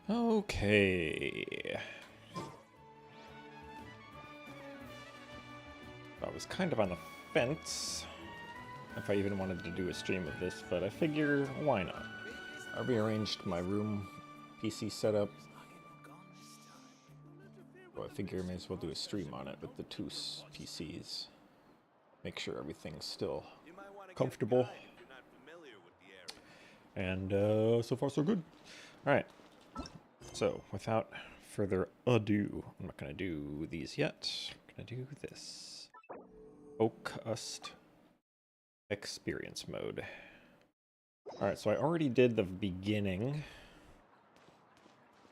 Okay. I was kind of on the fence if I even wanted to do a stream of this, but I figure why not? I rearranged my room PC setup, so I figure I may as well do a stream on it with the two PCs. Make sure everything's still comfortable. And so far so good. Alright, so without further ado, I'm not going to do these yet. I'm going to do this. Focused experience mode. Alright, so I already did the beginning.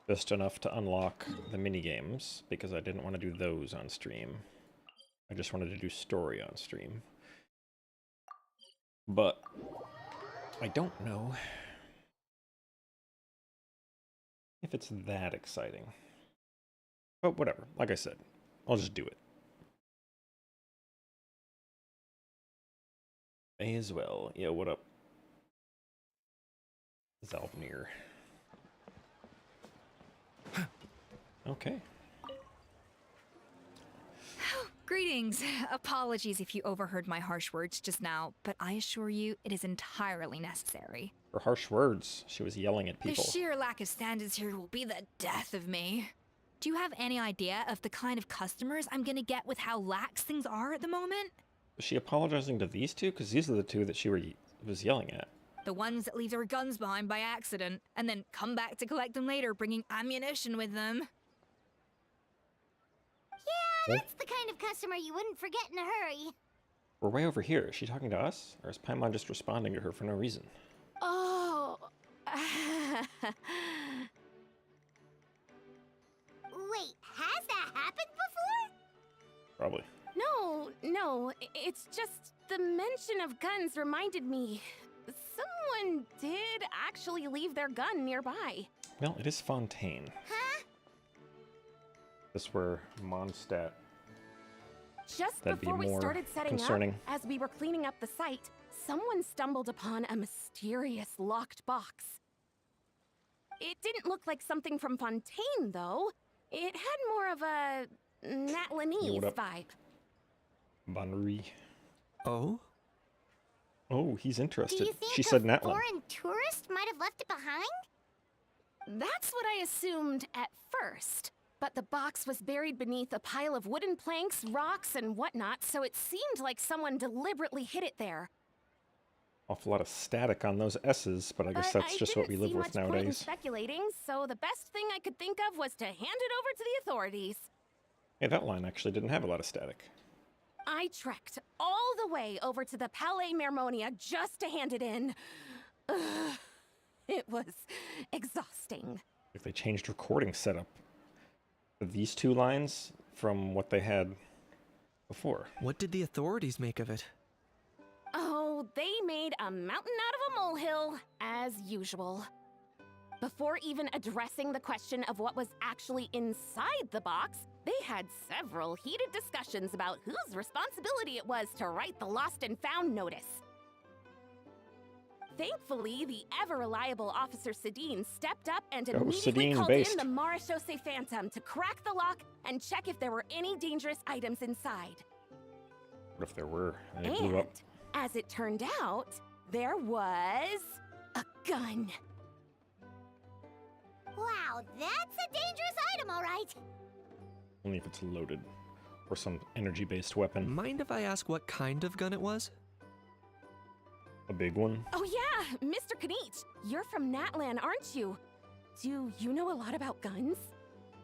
Just enough to unlock the minigames, because I didn't want to do those on stream. I just wanted to do story on stream. But I don't know if it's that exciting. But whatever, like I said, I'll just do it. May as well. Yeah, what up? Zalbnir. Okay. Greetings. Apologies if you overheard my harsh words just now, but I assure you it is entirely necessary. Her harsh words. She was yelling at people. The sheer lack of standards here will be the death of me. Do you have any idea of the kind of customers I'm gonna get with how lax things are at the moment? Was she apologizing to these two? Because these are the two that she was yelling at. The ones that leave their guns behind by accident, and then come back to collect them later, bringing ammunition with them. Yeah, that's the kind of customer you wouldn't forget in a hurry. We're way over here. Is she talking to us? Or is Paimon just responding to her for no reason? Oh. Wait, has that happened before? Probably. No, it's just the mention of guns reminded me. Someone did actually leave their gun nearby. Well, it is Fontaine. Huh? This where Mondstadt. Just That'd before be we more started setting concerning. up, as we were cleaning up the site, someone stumbled upon a mysterious locked box. It didn't look like something from Fontaine, though. It had more of a Natlanese vibe. Bonnery. Oh? Oh, he's interested. Do you think She said a Natlan. foreign tourist might have left it behind? That's what I assumed at first. But the box was buried beneath a pile of wooden planks, rocks, and whatnot, so it seemed like someone deliberately hid it there. Awful lot of static on those S's, but I guess that's just what we live with Point in nowadays. speculating, so the best thing I could think of was to hand it over to the authorities. Hey, that line actually didn't have a lot of static. I trekked all the way over to the Palais Mermonia just to hand it in. Ugh, it was exhausting. If they changed recording setup for these two lines from what they had before. What did the authorities make of it? Oh, they made a mountain out of a molehill, as usual. Before even addressing the question of what was actually inside the box, they had several heated discussions about whose responsibility it was to write the lost and found notice. Thankfully, the ever-reliable Officer Sedine stepped up and immediately called in the Marechaussee Phantom to crack the lock and check if there were any dangerous items inside. What if there were? And it blew up. As it turned out, there was a gun. Wow, that's a dangerous item, all right. Only if it's loaded. Or some energy-based weapon. Mind if I ask what kind of gun it was? A big one. Oh yeah, Mr. Kanich, you're from Natlan, aren't you? Do you know a lot about guns?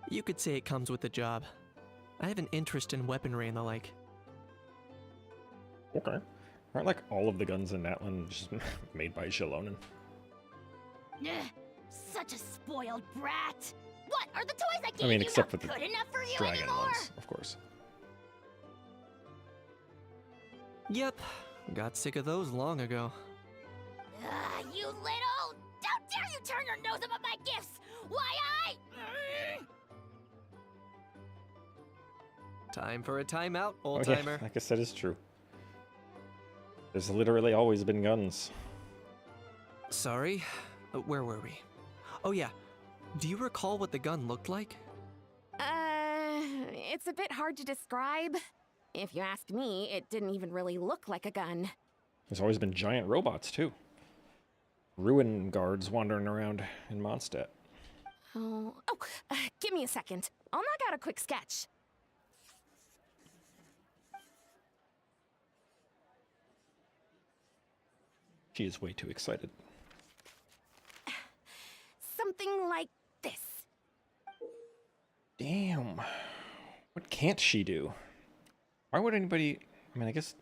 You could say it comes with the job. I have an interest in weaponry and the like. Okay. Aren't like all of the guns in Natlan just made by Jalonen? Such a spoiled brat. What are the toys I gave I mean, you except not for the good enough for you dragon anymore? ones, of course. Yep, got sick of those long ago. You little... Don't dare you turn your nose up at my gifts! Why Time for a timeout, Oh, old-timer. yeah, I guess that is true. There's literally always been guns. Sorry, where were we? Oh yeah, Do you recall what the gun looked like? It's a bit hard to describe. If you ask me, it didn't even really look like a gun. There's always been giant robots, too. Ruin guards wandering around in Mondstadt. Give me a second. I'll knock out a quick sketch. She is way too excited. Something like this. Damn. What can't she do? Why would anybody... I mean, I guess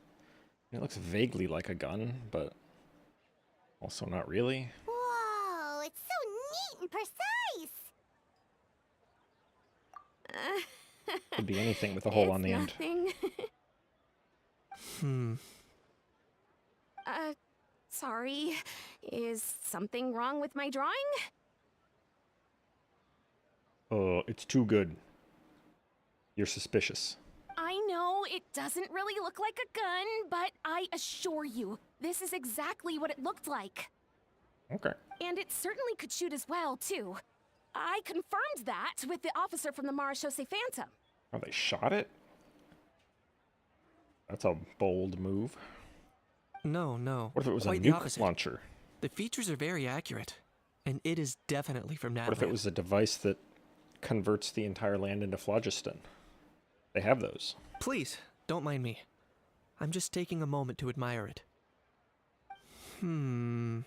it looks vaguely like a gun, but also not really. Whoa, it's so neat and precise. Could be anything with a hole on the end. Sorry. Is something wrong with my drawing? It's too good. You're suspicious. I know it doesn't really look like a gun, but I assure you, this is exactly what it looked like. Okay. And it certainly could shoot as well, too. I confirmed that with the officer from the Marechaussee Phantom. Oh, they shot it? That's a bold move. No. What if it was Quite a the nuke opposite. launcher? The features are very accurate, and it is definitely from Natlan. What if it was a device that converts the entire land into phlogiston? They have those. Please, don't mind me. I'm just taking a moment to admire it. That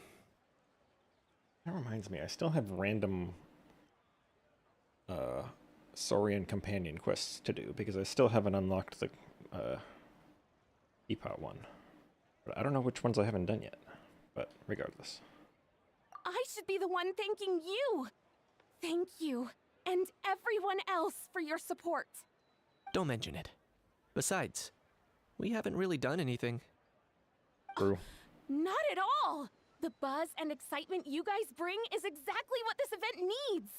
reminds me, I still have random Saurian companion quests to do, because I still haven't unlocked the Teapot one. But I don't know which ones I haven't done yet. But regardless. I should be the one thanking you. Thank you, and everyone else for your support. Don't mention it. Besides, we haven't really done anything. True. Not at all. The buzz and excitement you guys bring is exactly what this event needs.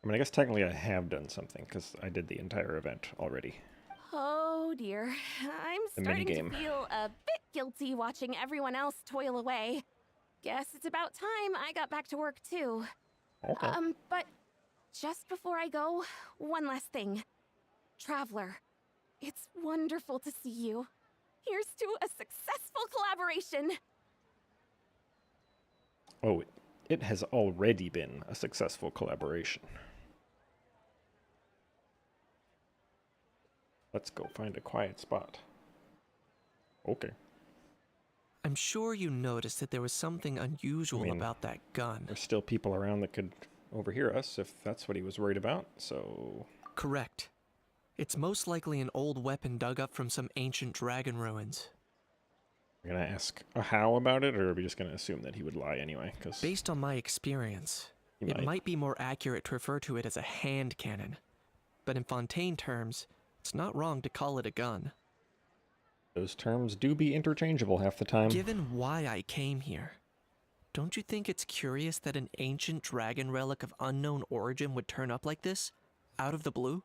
I mean, I guess technically I have done something, because I did the entire event already. Oh dear, I'm The starting to minigame. feel a bit guilty watching everyone else toil away. Guess it's about time I got back to work too. Okay. But just before I go, one last thing. Traveler, it's wonderful to see you. Here's to a successful collaboration. Oh, it has already been a successful collaboration. Let's go find a quiet spot. Okay. I'm sure you noticed that there was something unusual about that gun. There's still people around that could overhear us if that's what he was worried about, so... Correct. It's most likely an old weapon dug up from some ancient dragon ruins. We're gonna ask a how about it, or are we just gonna assume that he would lie anyway? Because Based on my experience, it might be more accurate to refer to it as a hand cannon. But in Fontaine terms, it's not wrong to call it a gun. those terms do be interchangeable half the time. Given why I came here, don't you think it's curious that an ancient dragon relic of unknown origin would turn up like this, out of the blue?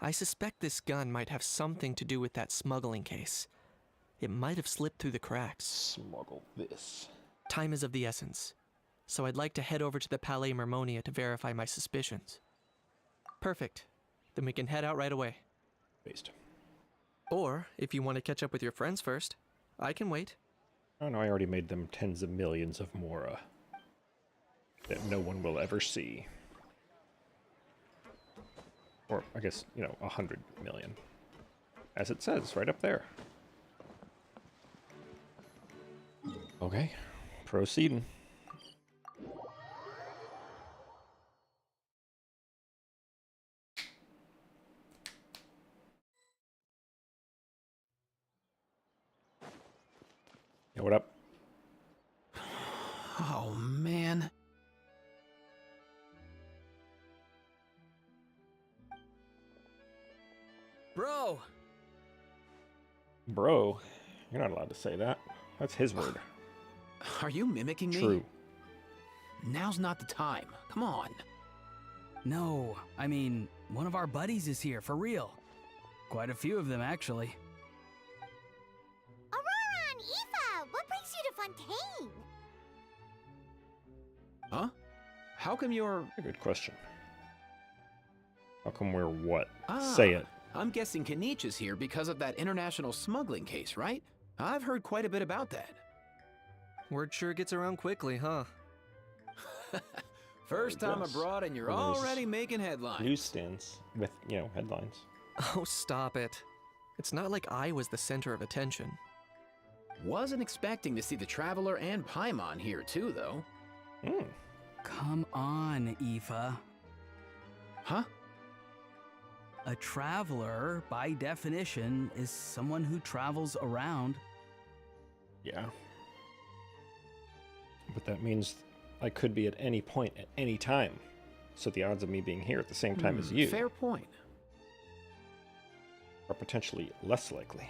I suspect this gun might have something to do with that smuggling case. It might have slipped through the cracks. Smuggle this. Time is of the essence, so I'd like to head over to the Palais Mermonia to verify my suspicions. Perfect. Then we can head out right away. Based. Or, if you want to catch up with your friends first, I can wait. Oh no, I already made them tens of millions of Mora that no one will ever see. Or, I guess, 100 million. As it says, right up there. Okay, proceeding. Yo, what up? Oh, man. Bro! Bro, you're not allowed to say that. That's his word. Are you mimicking me? True. Now's not the time. Come on. No, I mean, one of our buddies is here, for real. Quite a few of them, actually. Aurora and Aoife, what brings you to Fontaine? Huh? How come you're... A good question. How come we're what? Ah, Say it. I'm guessing Kanich is here because of that international smuggling case, right? I've heard quite a bit about that. Word sure gets around quickly, huh? First time Yes. abroad and you're Well, there's already making headlines. Newsstands with, headlines. Oh, stop it. It's not like I was the center of attention. Wasn't expecting to see the Traveler and Paimon here too, though. Hmm. Come on, Aoife. Huh? A traveler, by definition, is someone who travels around. Yeah. But that means I could be at any point at any time. So the odds of me being here at the same time as you Fair point. are potentially less likely.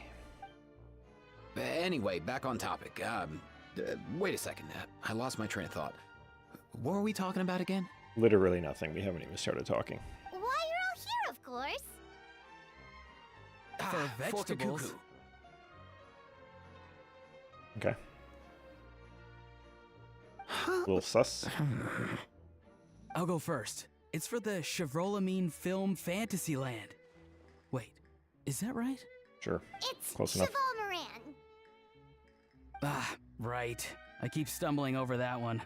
Anyway, back on topic. Wait a second. I lost my train of thought. What were we talking about again? Literally nothing. We haven't even started talking. Why, you're all here, of course. For vegetables. Kakuku. Okay. A little sus. I'll go first. It's for the Chevrolamine Film Fantasyland. Wait, is that right? Sure. It's Close enough. Cheval Moran. Ah, right. I keep stumbling over that one.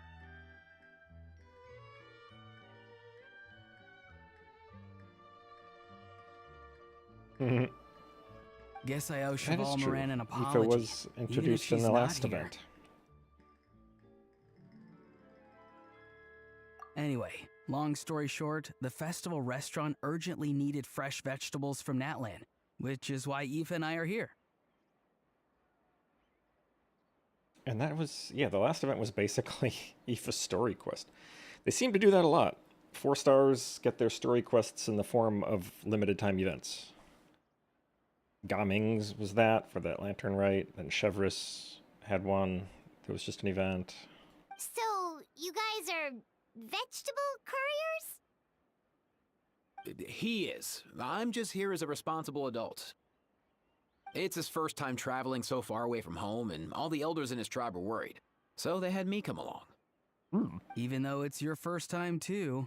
Guess I owe That is Cheval true. Moran an Aoife apology. was even if introduced in she's the not last here. event. Anyway, long story short, the festival restaurant urgently needed fresh vegetables from Natlan, which is why Aoife and I are here. And that was, the last event was basically Aoife's story quest. They seem to do that a lot. 4 stars get their story quests in the form of limited time events. Gaming's was that for that Lantern Rite. Then Chevris had one. There was just an event. So, you guys are vegetable couriers? He is. I'm just here as a responsible adult. It's his first time traveling so far away from home, and all the elders in his tribe were worried. So they had me come along. Even though it's your first time too.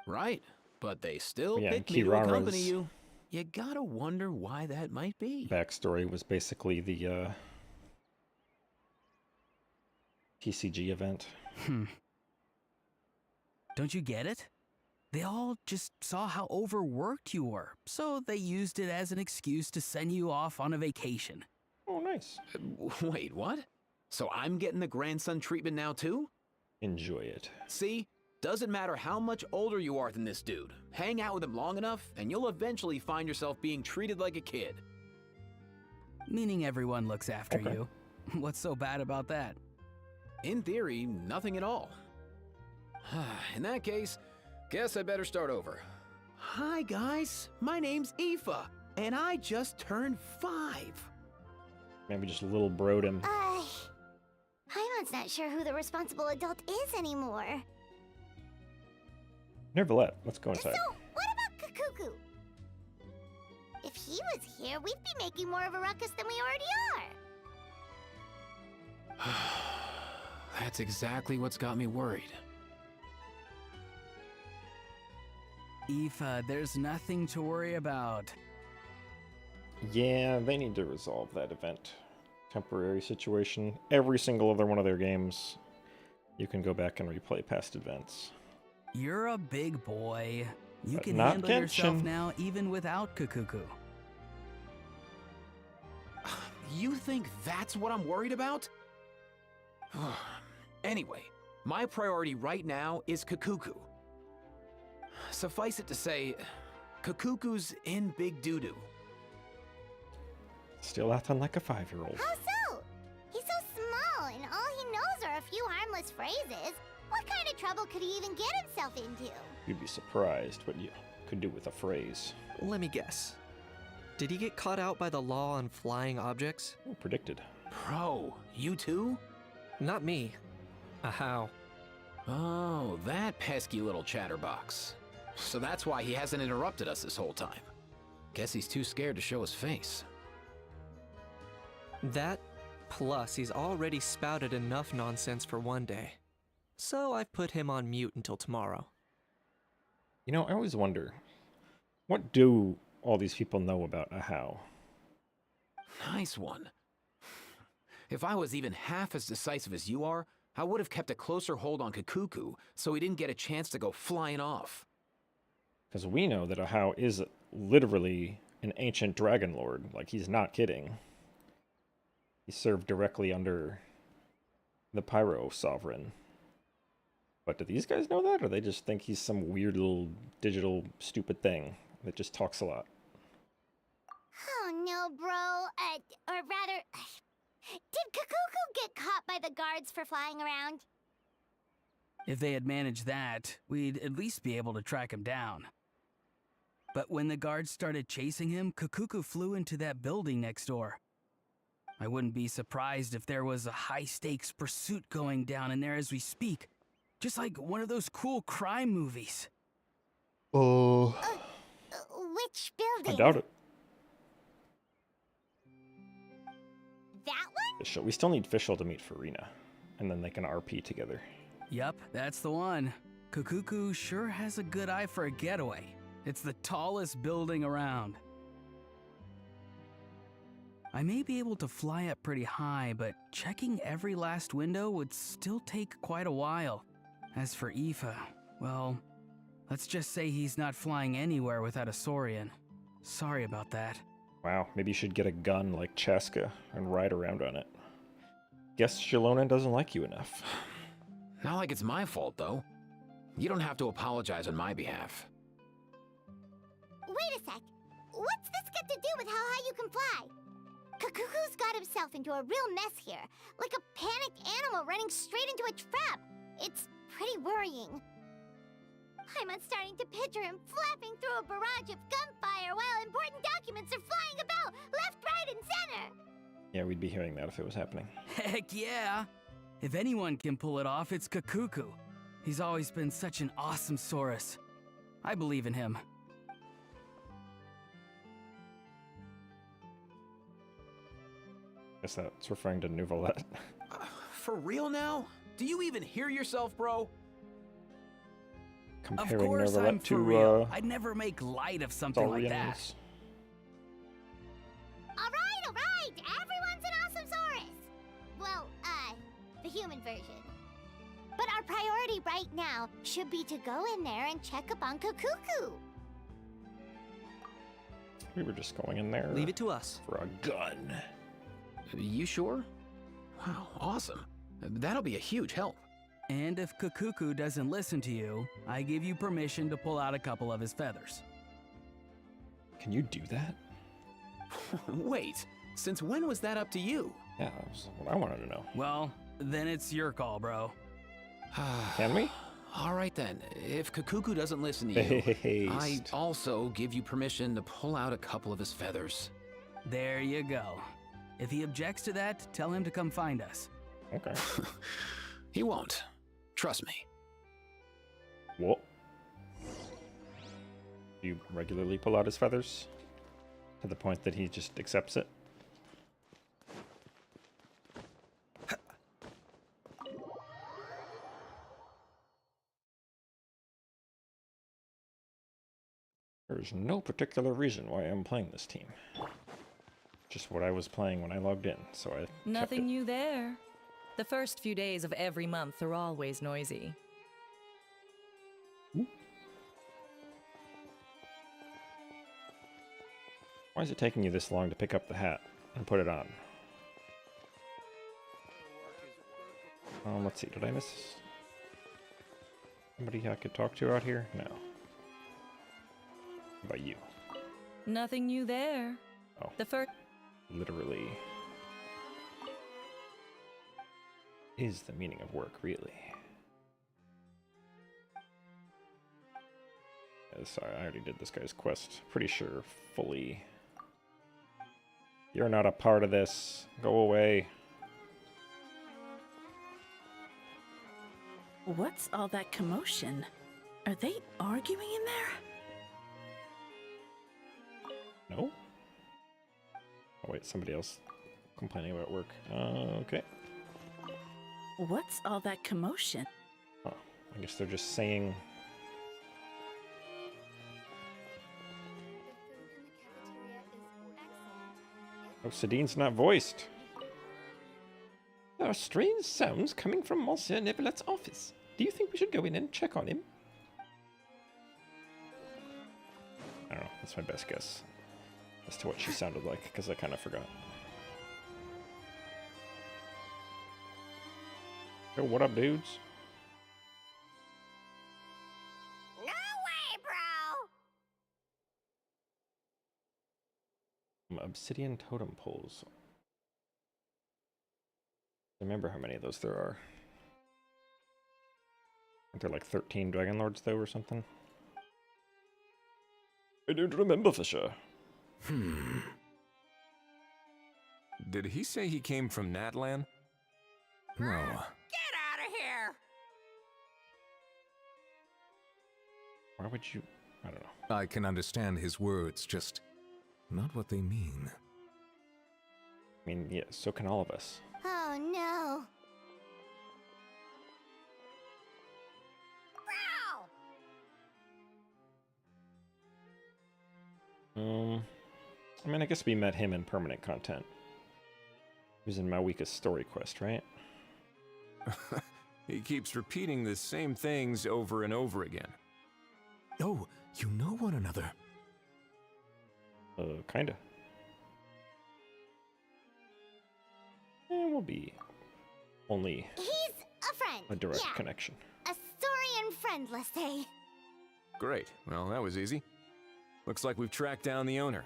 Right. But they still Yeah, and picked me to accompany Kirara's- you. You gotta wonder why that might be. Backstory was basically the TCG event. Don't you get it? They all just saw how overworked you were, so they used it as an excuse to send you off on a vacation. Oh, nice. Wait, what? So I'm getting the grandson treatment now too? Enjoy it. See? Doesn't matter how much older you are than this dude. Hang out with him long enough, and you'll eventually find yourself being treated like a kid. Meaning everyone looks after Okay. you. What's so bad about that? In theory, nothing at all. In that case, guess I better start over. Hi guys, my name's Aoife, and I just turned 5. Maybe just little broed him. Paimon's not sure who the responsible adult is anymore. Nevertheless, let's go inside. So, what about Kakuku? If he was here, we'd be making more of a ruckus than we already are. That's exactly what's got me worried. Aoife, there's nothing to worry about. Yeah, they need to resolve that event. Temporary situation. Every single other one of their games, you can go back and replay past events. You're a big boy. You But can not handle yourself Genshin. now even without Kakuku. You think that's what I'm worried about? Anyway, my priority right now is Kakuku. Suffice it to say, Kakuku's in big doo-doo. Still acting like a 5-year-old. How so? He's so small, and all he knows are a few harmless phrases. What kind of trouble could he even get himself into? You'd be surprised what you could do with a phrase. Let me guess. Did he get caught out by the law on flying objects? Oh, predicted. Bro, you too? Not me. How? Oh, that pesky little chatterbox. So that's why he hasn't interrupted us this whole time. Guess he's too scared to show his face. That, plus he's already spouted enough nonsense for one day. so I've put him on mute until tomorrow. You know, I always wonder, what do all these people know about Ahau? Nice one. If I was even half as decisive as you are, I would have kept a closer hold on Kakuku so he didn't get a chance to go flying off. Because we know that Ahau is literally an ancient dragon lord. Like, he's not kidding. He served directly under the Pyro Sovereign. But do these guys know that, or they just think he's some weird little digital stupid thing that just talks a lot? Oh no, bro. Or rather, did Kakuku get caught by the guards for flying around? If they had managed that, we'd at least be able to track him down. But when the guards started chasing him, Kakuku flew into that building next door. I wouldn't be surprised if there was a high-stakes pursuit going down in there as we speak. Just like one of those cool crime movies. Oh. Which building? I doubt it. That one? Fischl. We still need Fischl to meet Farina, and then they can RP together. Yup, that's the one. Kakuku sure has a good eye for a getaway. It's the tallest building around. I may be able to fly up pretty high, but checking every last window would still take quite a while. As for Aoife, well, let's just say he's not flying anywhere without a Saurian. Sorry about that. Wow, maybe you should get a gun like Chaska and ride around on it. Guess Shalona doesn't like you enough. Not like it's my fault, though. You don't have to apologize on my behalf. Wait a sec. What's this got to do with how high you can fly? Kakuku's got himself into a real mess here, like a panicked animal running straight into a trap. It's pretty worrying. I'm starting to picture him flapping through a barrage of gunfire while important documents are flying about left, right, and center. Yeah, we'd be hearing that if it was happening. Heck yeah! If anyone can pull it off, it's Kakuku. He's always been such an awesome Saurus. I believe in him. Guess that's referring to Nouvelette. For real now? Do you even hear yourself, bro? Of Comparing course I'm Nouvelette for to real. I'd never make light of something like that. Saurians. All right. Everyone's an awesome Saurus. Well, the human version. But our priority right now should be to go in there and check up on Kakuku. We were just going in there Leave it to us. for a gun. You sure? Wow, awesome. That'll be a huge help. And if Kakuku doesn't listen to you, I give you permission to pull out a couple of his feathers. Can you do that? Wait, since when was that up to you? Yeah, that was what I wanted to know. Well, then it's your call, bro. Can we? All right then, if Kakuku doesn't listen to you, I Haste. also give you permission to pull out a couple of his feathers. There you go. If he objects to that, tell him to come find us. Okay. He won't. Trust me. What? Do you regularly pull out his feathers? To the point that he just accepts it? There's no particular reason why I'm playing this team. Just what I was playing when I logged in, so I kept Nothing it. new there. The first few days of every month are always noisy. Why is it taking you this long to pick up the hat and put it on? Let's see, did I miss somebody I could talk to out here? No. How about you? Nothing new there. Oh. The first. Literally. Is the meaning of work, really? Sorry, I already did this guy's quest. Pretty sure fully. You're not a part of this. Go away. What's all that commotion? Are they arguing in there? No? Oh wait, somebody else complaining about work. Okay. What's all that commotion? I guess they're just saying. Oh, Sadine's not voiced. There are strange sounds coming from Monsieur Nevelet's office. Do you think we should go in and check on him? I don't know. That's my best guess as to what she sounded like, because I kind of forgot. Yo, what up, dudes? No way, bro! Obsidian totem poles. Remember how many of those there are. Aren't there like 13 Dragon Lords, though, or something? I don't remember for sure. Did he say he came from Natlan? No. Get out of here! Why would you... I don't know. I can understand his words, just not what they mean. I mean, yeah, so can all of us. Oh no. Bro! I mean, I guess we met him in permanent content. He was in my weakest story quest, right? He keeps repeating the same things over and over again. Oh, you know one another. Kinda. And we'll be only He's a friend. a direct yeah. connection. A Saurian friend, let's say. Great. Well, that was easy. Looks like we've tracked down the owner.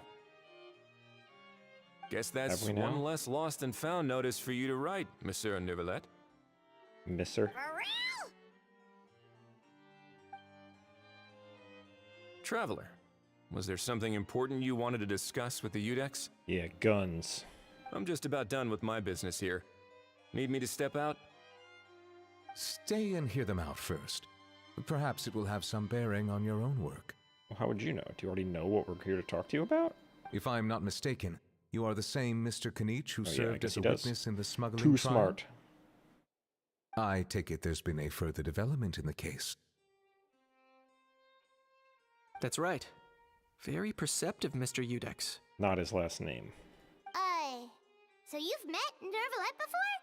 Guess that's Have we now? one less lost and found notice for you to write, Monsieur Nevelet. Misser. For real? Traveler, was there something important you wanted to discuss with the Udex? Yeah, guns. I'm just about done with my business here. Need me to step out? Stay and hear them out first. Perhaps it will have some bearing on your own work. Well, how would you know? Do you already know what we're here to talk to you about? If I'm not mistaken, you are the same Mr. Kanich who Oh, yeah, I served guess as a he does. witness in the smuggling Too trial? smart. I take it there's been a further development in the case. That's right. Very perceptive, Mr. Udex. Not his last name. So you've met Nervalet before?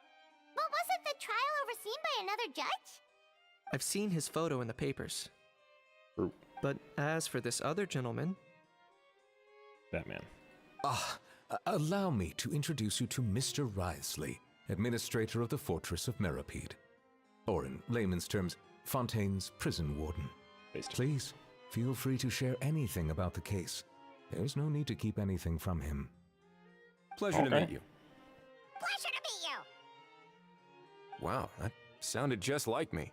But wasn't the trial overseen by another judge? I've seen his photo in the papers. True. But as for this other gentleman, Batman. Allow me to introduce you to Mr. Wriothesley, administrator of the Fortress of Meripede. Or in layman's terms, Fontaine's prison warden. Based. Please, feel free to share anything about the case. There's no need to keep anything from him. Pleasure to Okay. meet you. Pleasure to meet you. Wow, that sounded just like me.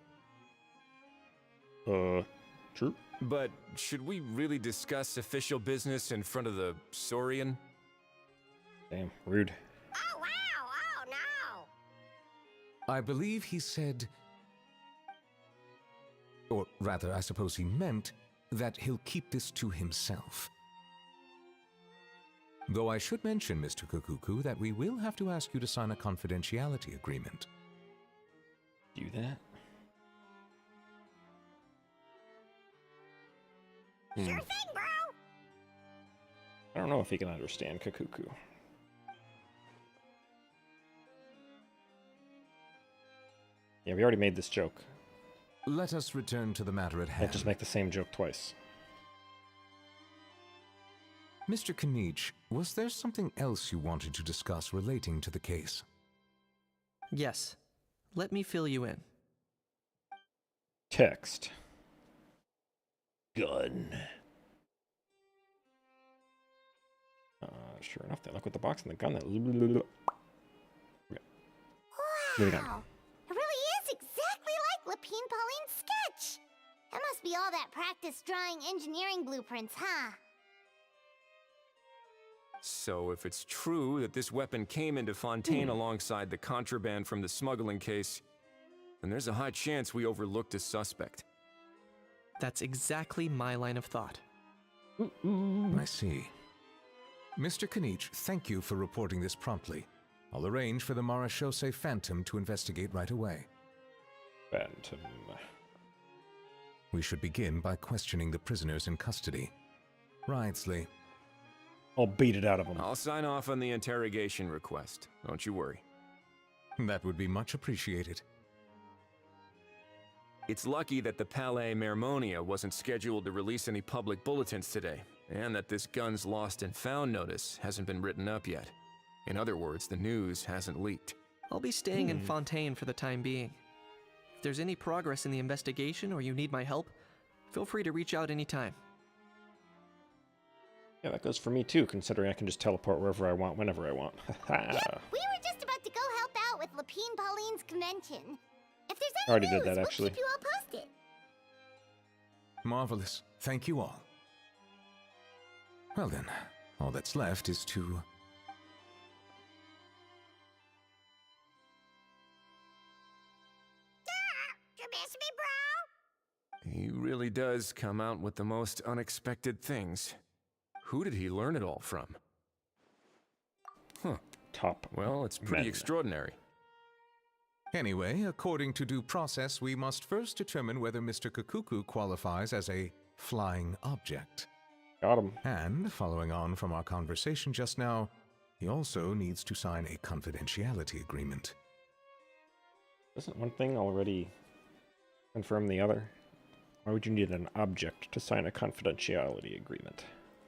True. But should we really discuss official business in front of the Saurian? Damn, rude. Oh, wow. Oh, no. I believe he said, or rather, I suppose he meant, that he'll keep this to himself. Though I should mention, Mr. Kukuku, that we will have to ask you to sign a confidentiality agreement. Do that? Sure thing, bro. I don't know if he can understand Kakuku. Yeah, we already made this joke. Let us return to the matter at hand. Can't just make the same joke twice. Mr. Kanich, was there something else you wanted to discuss relating to the case? yes. Let me fill you in. Text. Gun. Sure enough, they look with the box and the gun. That Wow. Moving on. It really is exactly like Lapine Pauline's sketch. That must be all that practice drawing engineering blueprints, huh? So if it's true that this weapon came into Fontaine alongside the contraband from the smuggling case, then there's a high chance we overlooked a suspect. That's exactly my line of thought. I see. Mr. Kanich, thank you for reporting this promptly. I'll arrange for the Marechaussee Phantom to investigate right away. Phantom. We should begin by questioning the prisoners in custody. Wrightsley. I'll beat it out of them. I'll sign off on the interrogation request. Don't you worry. That would be much appreciated. It's lucky that the Palais Mermonia wasn't scheduled to release any public bulletins today, and that this gun's lost and found notice hasn't been written up yet. In other words, the news hasn't leaked. I'll be staying in Fontaine for the time being. If there's any progress in the investigation or you need my help, feel free to reach out anytime. Yeah, that goes for me too, considering I can just teleport wherever I want, whenever I want. Yep, we were just about to go help out with Lapine Pauline's convention. If there's any Already news, did that, actually. we'll keep you all posted. Marvelous. Thank you all. Well then, all that's left is to... You miss me, bro? He really does come out with the most unexpected things. Who did he learn it all from? Huh. Top. Well, it's pretty men. extraordinary. Anyway, according to due process, we must first determine whether Mr. Kakuku qualifies as a flying object. Got him. And, following on from our conversation just now, he also needs to sign a confidentiality agreement. Doesn't one thing already confirm the other? Why would you need an object to sign a confidentiality agreement?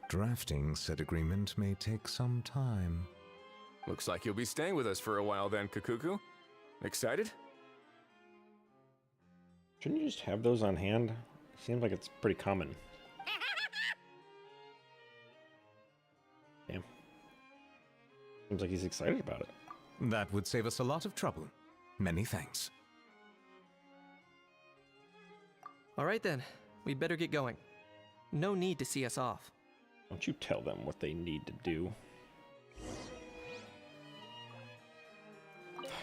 Drafting said agreement may take some time. Looks like you'll be staying with us for a while then, Kakuku. Excited? Shouldn't you just have those on hand? Seems like it's pretty common. Damn. Seems like he's excited about it. That would save us a lot of trouble. Many thanks. All right then, we'd better get going. No need to see us off. Don't you tell them what they need to do.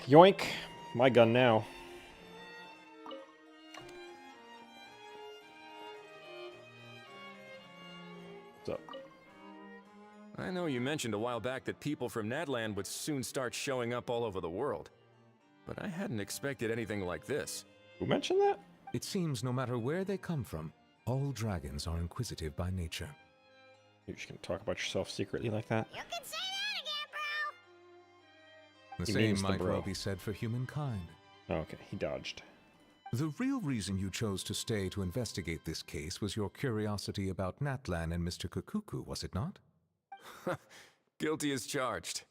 Yoink! My gun now. What's up? I know you mentioned a while back that people from Nadland would soon start showing up all over the world. But I hadn't expected anything like this. Who mentioned that? It seems no matter where they come from, all dragons are inquisitive by nature. You're just gonna talk about yourself secretly like that? You can say that again, bro. The He same means the might bro. well be said for humankind. Oh, okay, he dodged. The real reason you chose to stay to investigate this case was your curiosity about Natlan and Mr. Kakuku, was it not? Guilty as charged.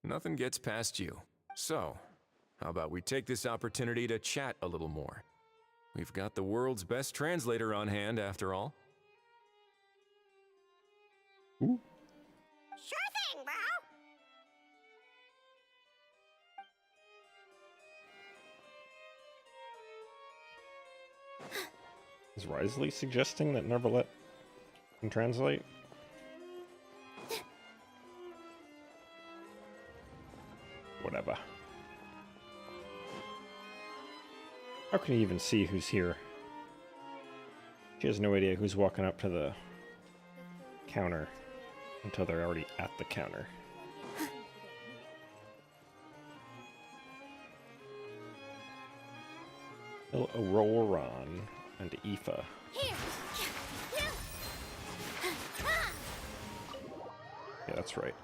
Nothing gets past you. So, how about we take this opportunity to chat a little more? We've got the world's best translator on hand, after all. Ooh. Sure thing, bro. Is Wrightsley suggesting that Neverlet can translate? Whatever. How can you even see who's here? She has no idea who's walking up to the counter until they're already at the counter. Auroron and Aoife. Here. Yeah, that's right.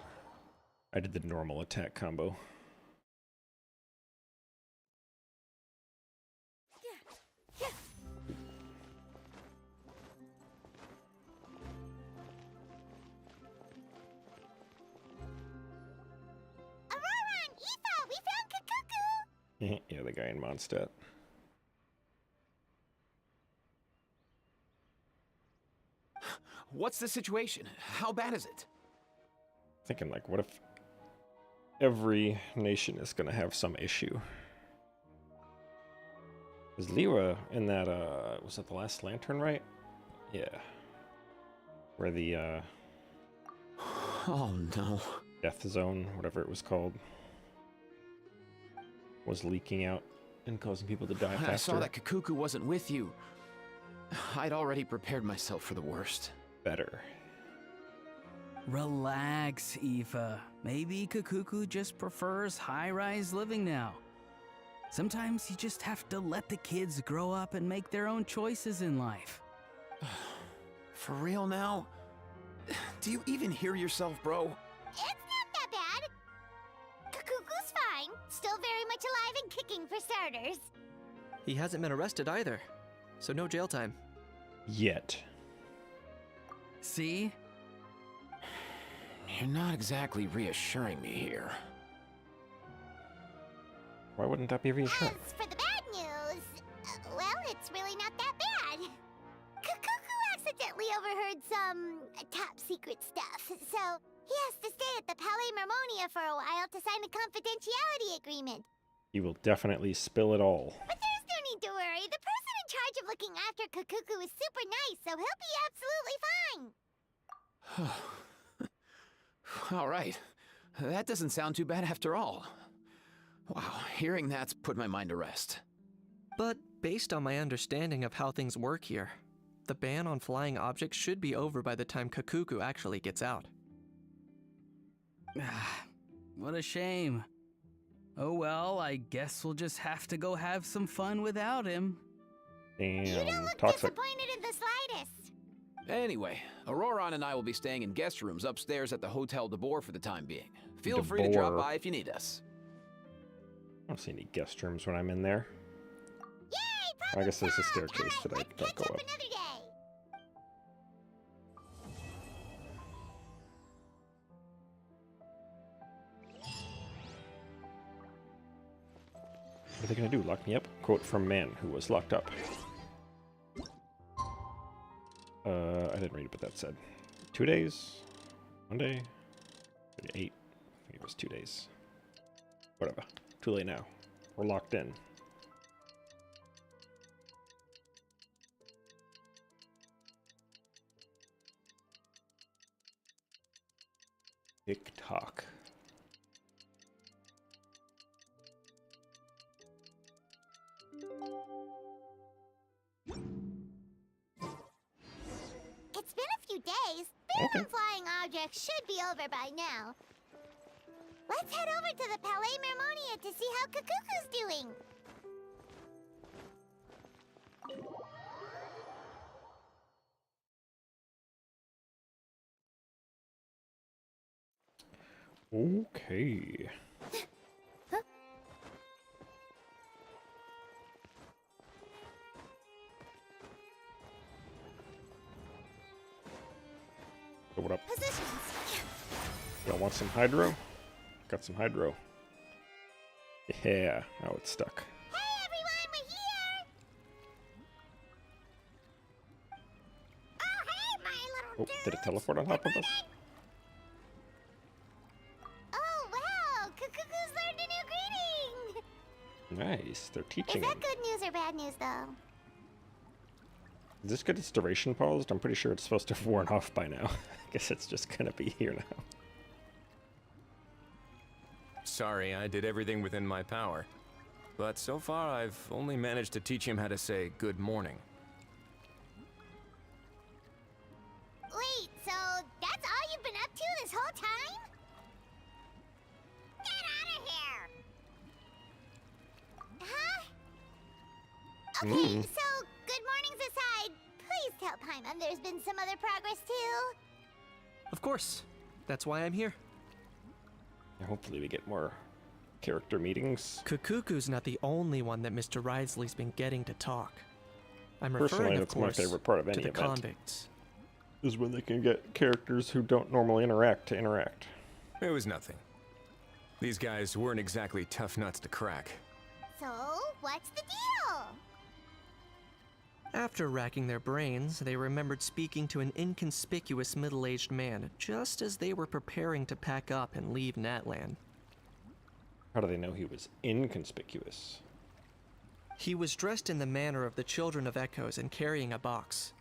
I did the normal attack combo. Auroron, Aoife, we found Kakuku. Yeah, the guy in Mondstadt. What's the situation? How bad is it? Thinking like, what if every nation is gonna have some issue? Is Liwa in that, was that the last lantern, right? Yeah. Where the, Oh no. death zone, whatever it was called, was leaking out and causing people to die faster. I saw that Kakuku wasn't with you. I'd already prepared myself for the worst. Better. Relax, Aoife. Maybe Kakuku just prefers high-rise living now. Sometimes you just have to let the kids grow up and make their own choices in life. For real now? Do you even hear yourself, bro? It's not that bad. Kakuku's fine. Still very much alive and kicking for starters. He hasn't been arrested either, so no jail time. Yet. See? You're not exactly reassuring me here. Why wouldn't that be reassuring? As for the bad news, well, it's really not that bad. Kakuku accidentally overheard some top secret stuff, so he has to stay at the Palais Mermonia for a while to sign a confidentiality agreement. You will definitely spill it all. But there's no need to worry. The person in charge of looking after Kakuku is super nice, so he'll be absolutely fine. All right. That doesn't sound too bad after all. Wow, hearing that's put my mind to rest. But based on my understanding of how things work here, the ban on flying objects should be over by the time Kakuku actually gets out. What a shame. Oh well, I guess we'll just have to go have some fun without him. Damn, You don't look toxic. disappointed in the slightest. Anyway, Auroron and I will be staying in guest rooms upstairs at the Hotel de Boer for the time being. Feel De free to drop Boer. by if you need us. I don't see any guest rooms when I'm in there. Yay, I guess there's a problem staircase solved. that I Let's don't catch go up up. another day. What are they gonna do? Lock me up? Quote from man who was locked up. I didn't read it, but that said 2 days, 1 day, 8. I think it was 2 days. Whatever. Too late now. We're locked in. TikTok. It's been a few days. Ban on flying objects should be over by now. Let's head over to the Palais Mermonia to see how Kakuku's doing. Okay. So what up? Positions. Y'all want some hydro? Got some hydro. Yeah. Oh, it's stuck. Hey everyone, we're here! Oh hey, my little Oh, did it teleport on top of us? Oh wow, Kakuku's learned a new greeting! Nice. They're Is teaching that him. good news or bad news though? Is this good? Its duration paused? I'm pretty sure it's supposed to have worn off by now. I guess it's just gonna be here now. Sorry, I did everything within my power. But so far, I've only managed to teach him how to say good morning. Wait, so that's all you've been up to this whole time? Get out of here! Huh? Okay, so good mornings aside, please tell Paimon there's been some other progress too. Of course. That's why I'm here. Hopefully we get more character meetings. Kakuku's not the only one that Mr. Risley's been getting to talk. I'm Personally, referring, of that's my course, favorite part of to any the event. convicts. Is when they can get characters who don't normally interact to interact. It was nothing. These guys weren't exactly tough nuts to crack. So, what's the deal? After racking their brains, they remembered speaking to an inconspicuous middle-aged man just as they were preparing to pack up and leave Natland. How do they know he was inconspicuous? He was dressed in the manner of the Children of Echoes and carrying a box.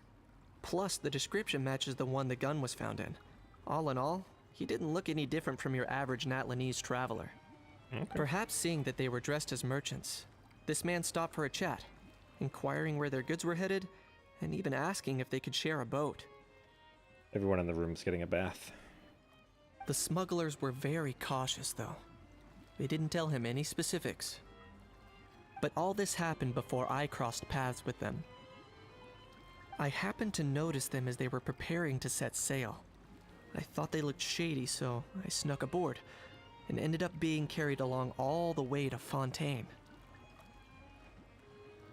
Plus, the description matches the one the gun was found in. All in all, he didn't look any different from your average Natlanese traveler. Okay. Perhaps seeing that they were dressed as merchants, this man stopped for a chat, inquiring where their goods were headed, and even asking if they could share a boat. Everyone in the room's getting a bath. The smugglers were very cautious, though. They didn't tell him any specifics. But all this happened before I crossed paths with them. I happened to notice them as they were preparing to set sail. I thought they looked shady, so I snuck aboard, and ended up being carried along all the way to Fontaine.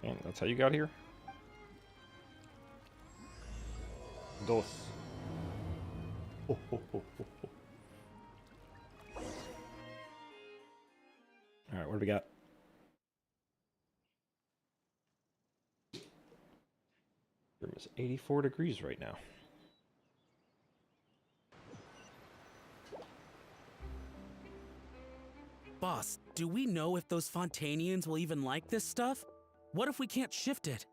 And that's how you got here? Dos. Oh, oh, oh, oh, oh. Alright, what do we got? Room is 84 degrees right now. Boss, do we know if those Fontainians will even like this stuff? What if we can't shift it?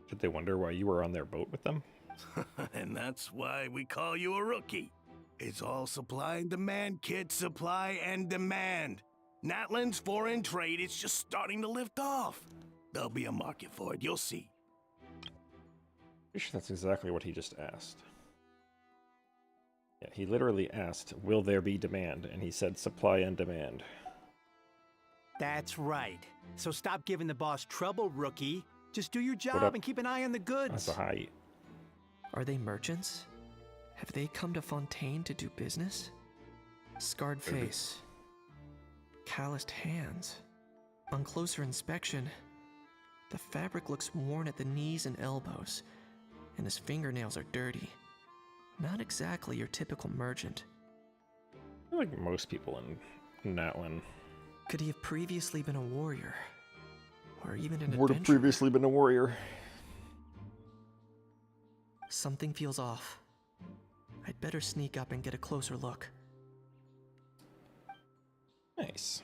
Did they wonder why you were on their boat with them? And that's why we call you a rookie. It's all supply and demand, kid. Supply and demand. Natlan's foreign trade is just starting to lift off. There'll be a market for it, you'll see. Pretty sure that's exactly what he just asked. Yeah, he literally asked, will there be demand? And he said supply and demand. That's right. So stop giving the boss trouble, rookie. Just do your job and keep an eye on the goods. That's a high. Are they merchants? Have they come to Fontaine to do business? Scarred face. Calloused hands. On closer inspection, the fabric looks worn at the knees and elbows, and his fingernails are dirty. Not exactly your typical merchant. I feel like most people in Natlan. Could he have previously been a warrior? Or even an Would have adventurer? previously been a warrior. Something feels off. I'd better sneak up and get a closer look. Nice.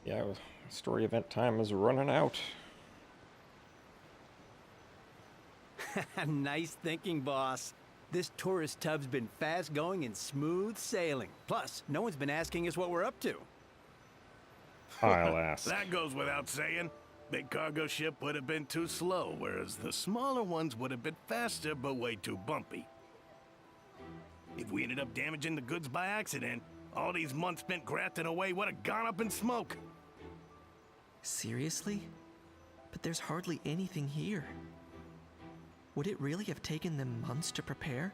Yeah, story event time is running out. Nice thinking, boss. This tourist tub's been fast going and smooth sailing. Plus, no one's been asking us what we're up to. I'll ask. That goes without saying. Big cargo ship would have been too slow, whereas the smaller ones would have been faster but way too bumpy. If we ended up damaging the goods by accident, all these months spent grafting away would have gone up in smoke. Seriously? But there's hardly anything here. Would it really have taken them months to prepare?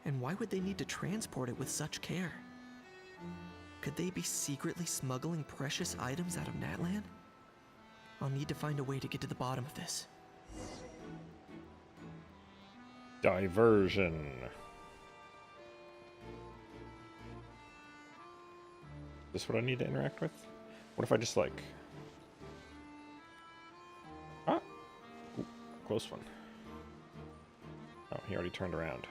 And why would they need to transport it with such care? Could they be secretly smuggling precious items out of Natlan? I'll need to find a way to get to the bottom of this. Diversion. Is this what I need to interact with? What if I just like... Ah! Ooh, close one. Oh, he already turned around.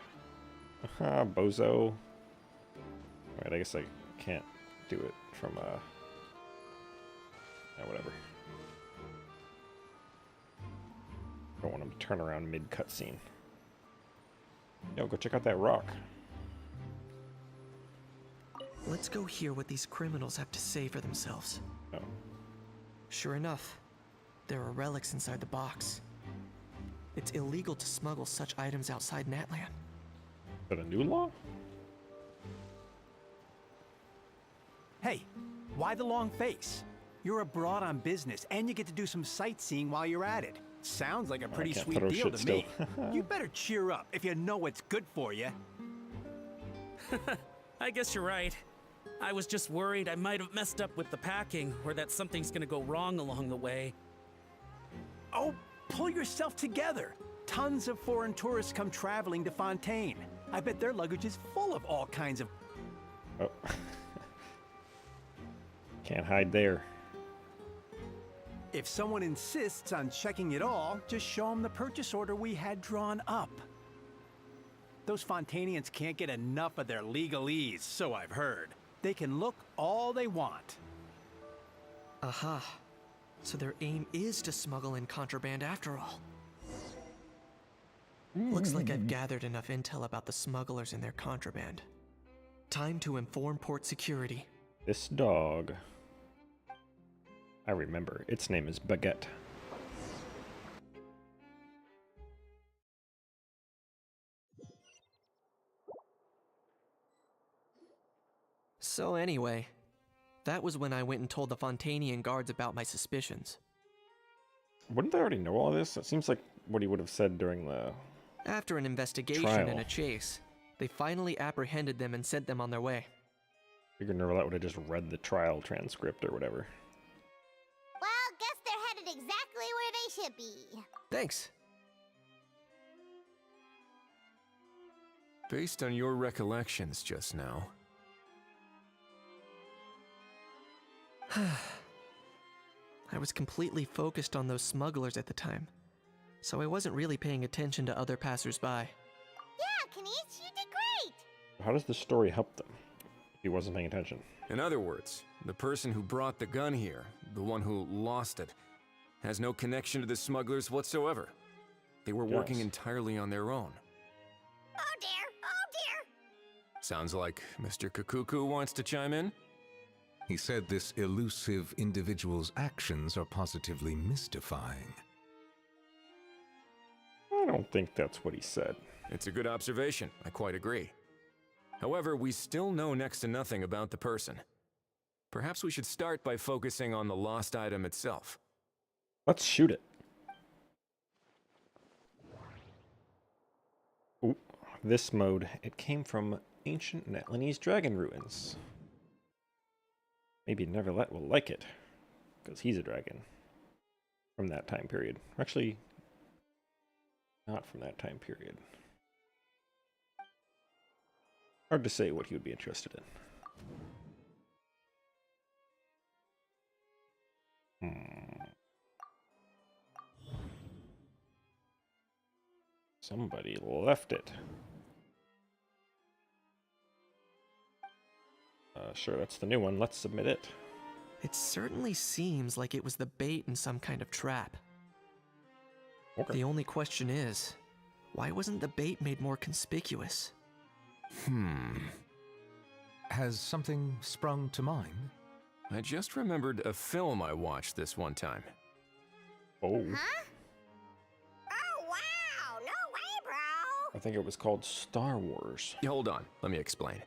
Haha, bozo. Alright, I guess I can't do it from, yeah, whatever. Don't want him to turn around mid-cutscene. Yo, go check out that rock. Let's go hear what these criminals have to say for themselves. Oh. Sure enough, there are relics inside the box. It's illegal to smuggle such items outside Natlan. Is that a new law? Hey, why the long face? You're abroad on business, and you get to do some sightseeing while you're at it. Sounds like a pretty sweet deal to me. You better cheer up if you know what's good for you. I guess you're right. I was just worried I might have messed up with the packing, or that something's gonna go wrong along the way. Oh, pull yourself together. Tons of foreign tourists come traveling to Fontaine. I bet their luggage is full of all kinds of... Oh. Can't hide there. If someone insists on checking it all, just show them the purchase order we had drawn up. Those Fontainians can't get enough of their legalese, so I've heard. They can look all they want. Aha. So their aim is to smuggle in contraband after all. Looks like I've gathered enough intel about the smugglers and their contraband. Time to inform port security. This dog. I remember. Its name is Baguette. So anyway, That was when I went and told the Fontanian guards about my suspicions. Wouldn't they already know all this? It seems like what he would have said during the After an investigation trial. and a chase, they finally apprehended them and sent them on their way. Figure Nervalette would have just read the trial transcript or whatever. Well, guess they're headed exactly where they should be. Thanks. Based on your recollections just now, I was completely focused on those smugglers at the time, so I wasn't really paying attention to other passersby. Yeah, Kanish, you did great. How does the story help them if he wasn't paying attention? in other words, the person who brought the gun here, the one who lost it, has no connection to the smugglers whatsoever. They were working entirely on their own. Oh dear, oh dear. Sounds like Mr. Kakuku wants to chime in? He said this elusive individual's actions are positively mystifying. I don't think that's what he said. It's a good observation, I quite agree. However, we still know next to nothing about the person. Perhaps we should start by focusing on the lost item itself. Let's shoot it. Ooh, this mode, it came from ancient Netlanese dragon ruins. Maybe Nervalette will like it, because he's a dragon from that time period. Actually, not from that time period. Hard to say what he would be interested in. Somebody left it. Sure, that's the new one. Let's submit it. It certainly seems like it was the bait in some kind of trap. Okay. The only question is, why wasn't the bait made more conspicuous? Has something sprung to mind? I just remembered a film I watched this one time. Oh. Huh? Oh, wow. No way, bro. I think it was called Star Wars. Hold on, let me explain.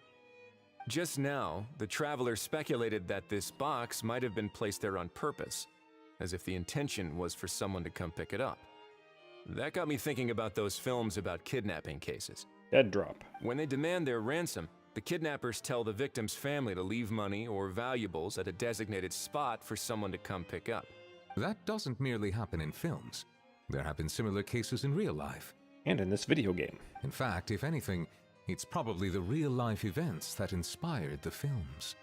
Just now, the traveler speculated that this box might have been placed there on purpose, as if the intention was for someone to come pick it up. That got me thinking about those films about kidnapping cases. Dead drop. When they demand their ransom, the kidnappers tell the victim's family to leave money or valuables at a designated spot for someone to come pick up. That doesn't merely happen in films. There have been similar cases in real life. And in this video game. In fact, if anything, it's probably the real-life events that inspired the films.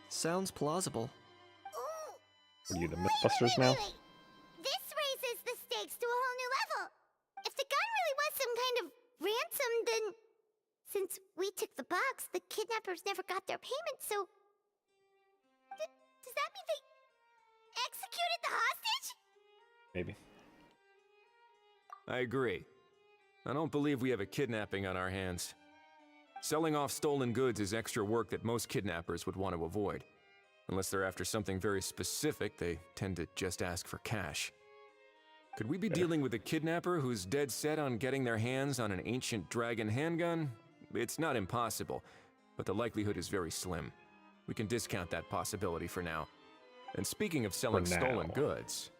Sounds plausible. Ooh. What are you, the Mythbusters now? Wait. This raises the stakes to a whole new level. If the gun really was some kind of ransom, then since we took the box, the kidnappers never got their payment, so... does that mean they executed the hostage? Maybe. I agree. I don't believe we have a kidnapping on our hands. Selling off stolen goods is extra work that most kidnappers would want to avoid. Unless they're after something very specific, they tend to just ask for cash. Could we be dealing with a kidnapper who's dead set on getting their hands on an ancient dragon handgun? It's not impossible, but the likelihood is very slim. We can discount that possibility for now. And speaking of selling stolen goods,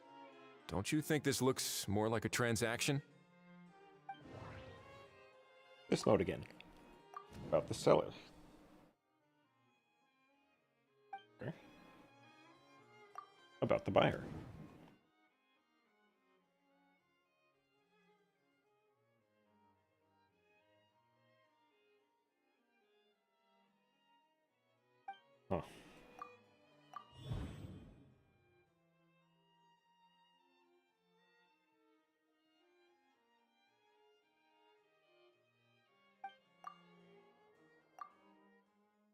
don't you think this looks more like a transaction? This note again. About the seller. Okay. About the buyer. Huh.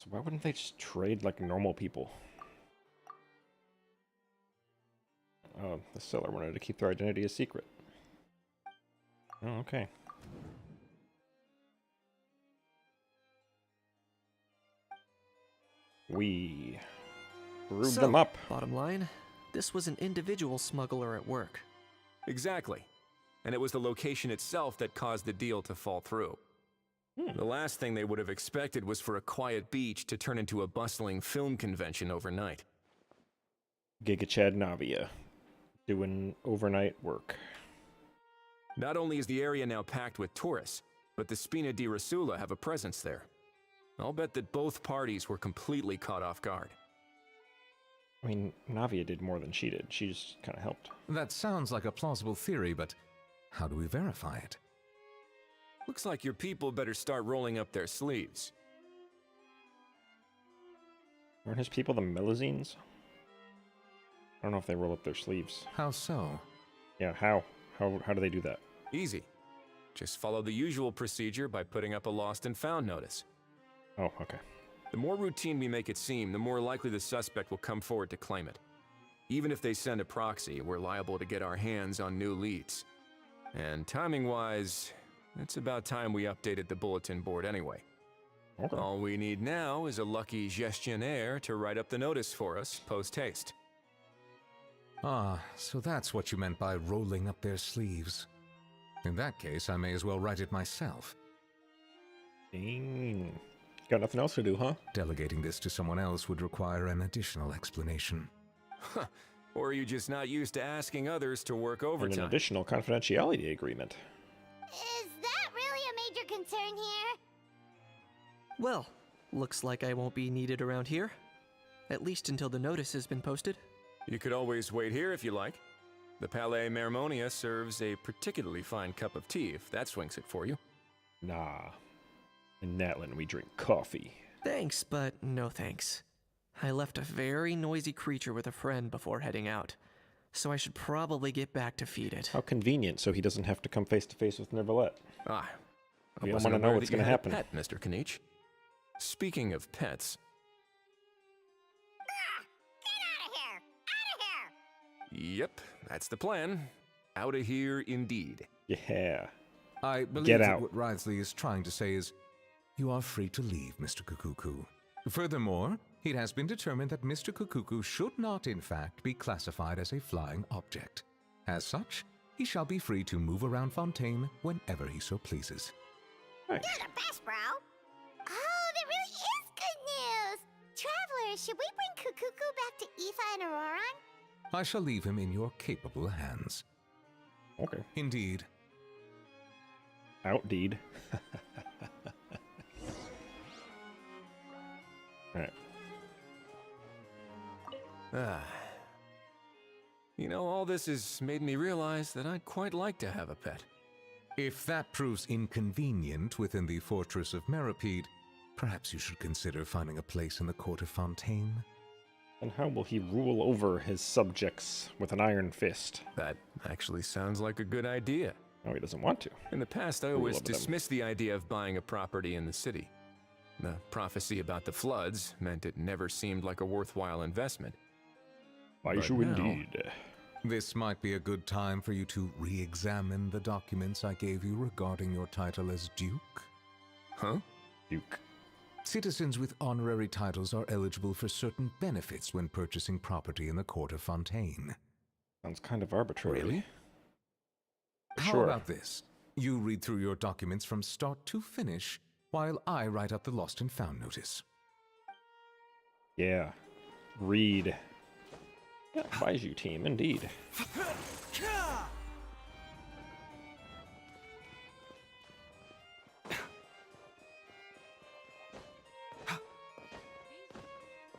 So why wouldn't they just trade like normal people? The seller wanted to keep their identity a secret. Oh, okay. We screwed them up. Bottom line, this was an individual smuggler at work. Exactly. And it was the location itself that caused the deal to fall through. The last thing they would have expected was for a quiet beach to turn into a bustling film convention overnight. Giga Chad Navia doing overnight work. Not only is the area now packed with tourists, but the Spina di Rasula have a presence there. I'll bet that both parties were completely caught off guard. I mean, Navia did more than she did. She just kind of helped. That sounds like a plausible theory, but how do we verify it? Looks like your people better start rolling up their sleeves. Weren't his people the Melazines? I don't know if they roll up their sleeves. How so? Yeah, how? How do they do that? Easy. Just follow the usual procedure by putting up a lost and found notice. Oh, okay. The more routine we make it seem, the more likely the suspect will come forward to claim it. Even if they send a proxy, we're liable to get our hands on new leads. And timing-wise, it's about time we updated the bulletin board anyway. Okay. All we need now is a lucky gestionnaire to write up the notice for us post-haste. Ah, so that's what you meant by rolling up their sleeves. In that case, I may as well write it myself. Dang. Got nothing else to do, huh? Delegating this to someone else would require an additional explanation. Huh. Or are you just not used to asking others to work And overtime? an additional confidentiality agreement. Is that really a major concern here? Well, looks like I won't be needed around here. At least until the notice has been posted. You could always wait here if you like. The Palais Mermonia serves a particularly fine cup of tea, if that swings it for you. Nah. In Natlan, we drink coffee. Thanks, but no thanks. I left a very noisy creature with a friend before heading out, so I should probably get back to feed it. How convenient, so he doesn't have to come face to face with Neverlet. Ah, We I don't wasn't want to know aware what's that you going to had a happen. pet, Mr. Kanich. Speaking of pets, Get out of here! Out of here! yep, that's the plan. Out of here indeed. Yeah. I believe Get that out. what Wriothesley is trying to say is, you are free to leave, Mr. Kukuku. Furthermore, it has been determined that Mr. Kukuku should not, in fact, be classified as a flying object. As such, he shall be free to move around Fontaine whenever he so pleases. You're the best, bro! Oh, that really is good news! Travelers, should we bring Kukuku back to Aoife and Auroran? I shall leave him in your capable hands. Okay. Indeed. Outdeed. Alright. Ah. You know, all this has made me realize that I'd quite like to have a pet. If that proves inconvenient within the fortress of Meripede, perhaps you should consider finding a place in the court of Fontaine. And how will he rule over his subjects with an iron fist? That actually sounds like a good idea. No, he doesn't want to. In the past, I Rule always over them. dismissed the idea of buying a property in the city. The prophecy about the floods meant it never seemed like a worthwhile investment. Why But should now- indeed? This might be a good time for you to re-examine the documents I gave you regarding your title as Duke. Huh? Duke. Citizens with honorary titles are eligible for certain benefits when purchasing property in the court of Fontaine. Sounds kind of arbitrary. Really? How Sure. about this? You read through your documents from start to finish, while I write up the lost and found notice. Yeah. Read. Yeah, Baiju team, indeed.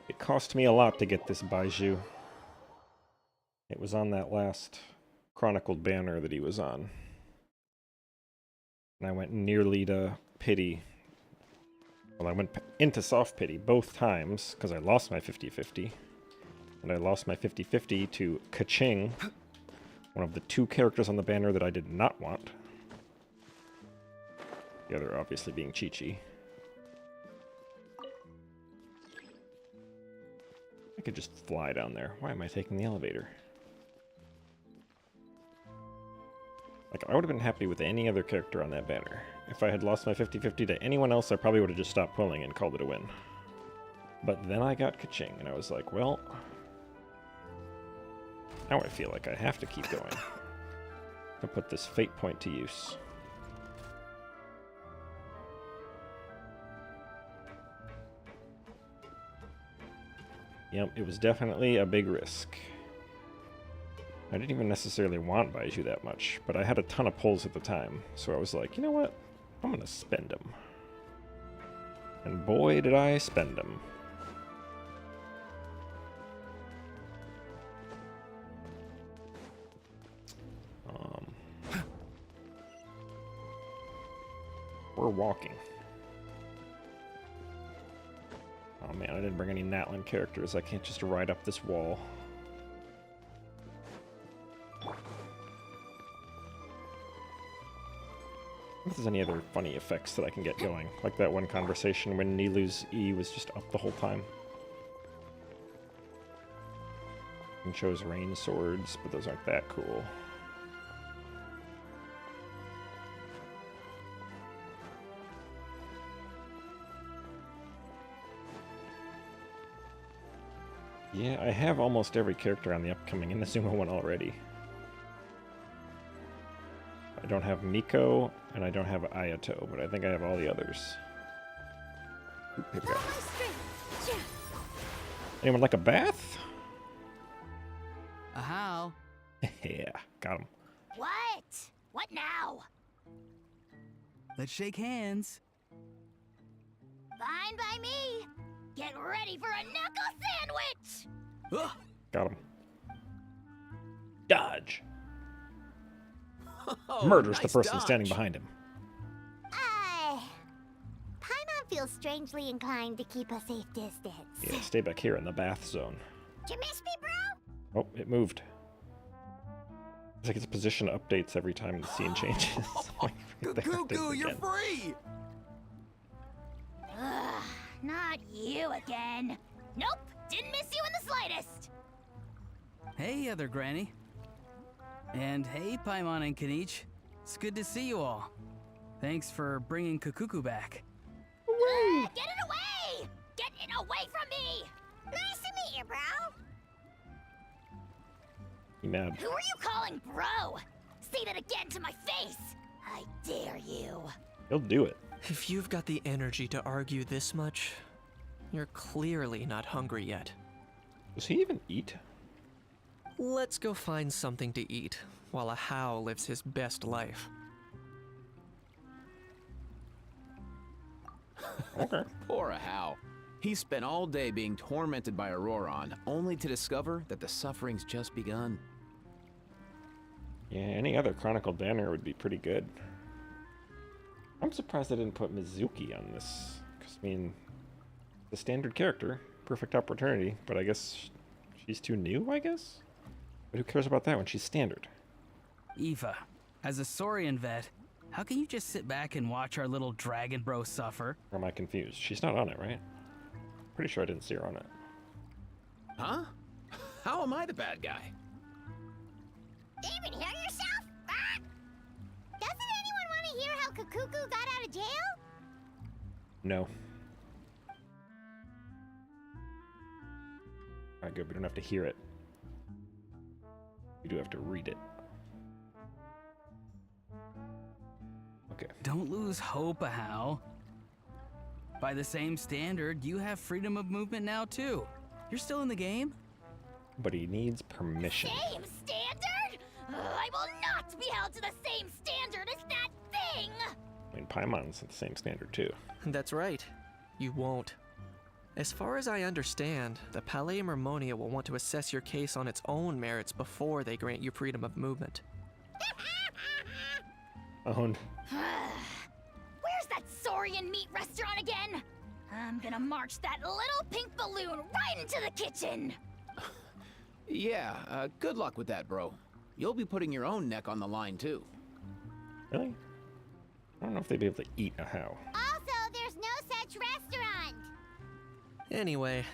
It cost me a lot to get this Baiju. It was on that last chronicled banner that he was on. And I went nearly to pity. Well, I went into soft pity both times because I lost my 50-50. And I lost my 50-50 to Kaching, one of the two characters on the banner that I did not want. The other obviously being Chi-Chi. I could just fly down there. Why am I taking the elevator? Like, I would have been happy with any other character on that banner. If I had lost my 50-50 to anyone else, I probably would have just stopped pulling and called it a win. But then I got Kaching, and I was like, well, now I feel like I have to keep going. To put this fate point to use. Yep, it was definitely a big risk. I didn't even necessarily want Baiju that much, but I had a ton of pulls at the time, so I was like, you know what? I'm gonna spend them. And boy, did I spend them. We're walking. Oh man, I didn't bring any Natlan characters. I can't just ride up this wall. If there's any other funny effects that I can get going, like that one conversation when Nilu's E was just up the whole time. And shows rain swords, but those aren't that cool. Yeah, I have almost every character on the upcoming Inazuma one already. I don't have Miko, and I don't have Ayato, but I think I have all the others. Ooh, here we go. Anyone like a bath? How? Yeah, got him. What? What now? Let's shake hands. Fine by me. Get ready for a knuckle sandwich! Got him. Dodge. Oh, Murders nice the person dodge. standing behind him. Paimon feels strangely inclined to keep a safe distance. Yeah, stay back here in the bath zone. Did you miss me, bro? Oh, it moved. It's like its position updates every time the scene changes. Like, there it is Cuckoo, you're again. free! Ugh, not you again. Nope, didn't miss you in the slightest. Hey, other granny. And hey, Paimon and Kanich. It's good to see you all. Thanks for bringing Kukuku back. Get it away! Get it away from me! Nice to meet you, bro. You mad? Who are you calling bro? Say that again to my face. I dare you. He'll do it. If you've got the energy to argue this much, you're clearly not hungry yet. Does he even eat? Let's go find something to eat while a How lives his best life. Okay. Poor How. He spent all day being tormented by Auroron, only to discover that the suffering's just begun. Yeah, any other Chronicle banner would be pretty good. I'm surprised I didn't put Mizuki on this. Because, I mean, the standard character, perfect opportunity, but I guess she's too new, I guess? But who cares about that when she's standard? Aoife, as a Saurian vet, how can you just sit back and watch our little dragon bro suffer? Or am I confused? She's not on it, right? Pretty sure I didn't see her on it. Huh? How am I the bad guy? Did you even hear yourself? Ah! Doesn't anyone want to hear how Kukuku got out of jail? No. Alright, good. We don't have to hear it. We do have to read it. Okay. Don't lose hope, Hal. By the same standard, you have freedom of movement now, too. You're still in the game? But he needs permission. Same standard? I will not be held to the same standard as that thing! I mean, Paimon's at the same standard, too. That's right. You won't. As far as I understand, the Palais Mermonia will want to assess your case on its own merits before they grant you freedom of movement. Owned. Where's that Saurian meat restaurant again? I'm gonna march that little pink balloon right into the kitchen! Yeah, good luck with that, bro. You'll be putting your own neck on the line, too. Really? I don't know if they'd be able to eat a How. Also, there's no such restaurant! Anyway,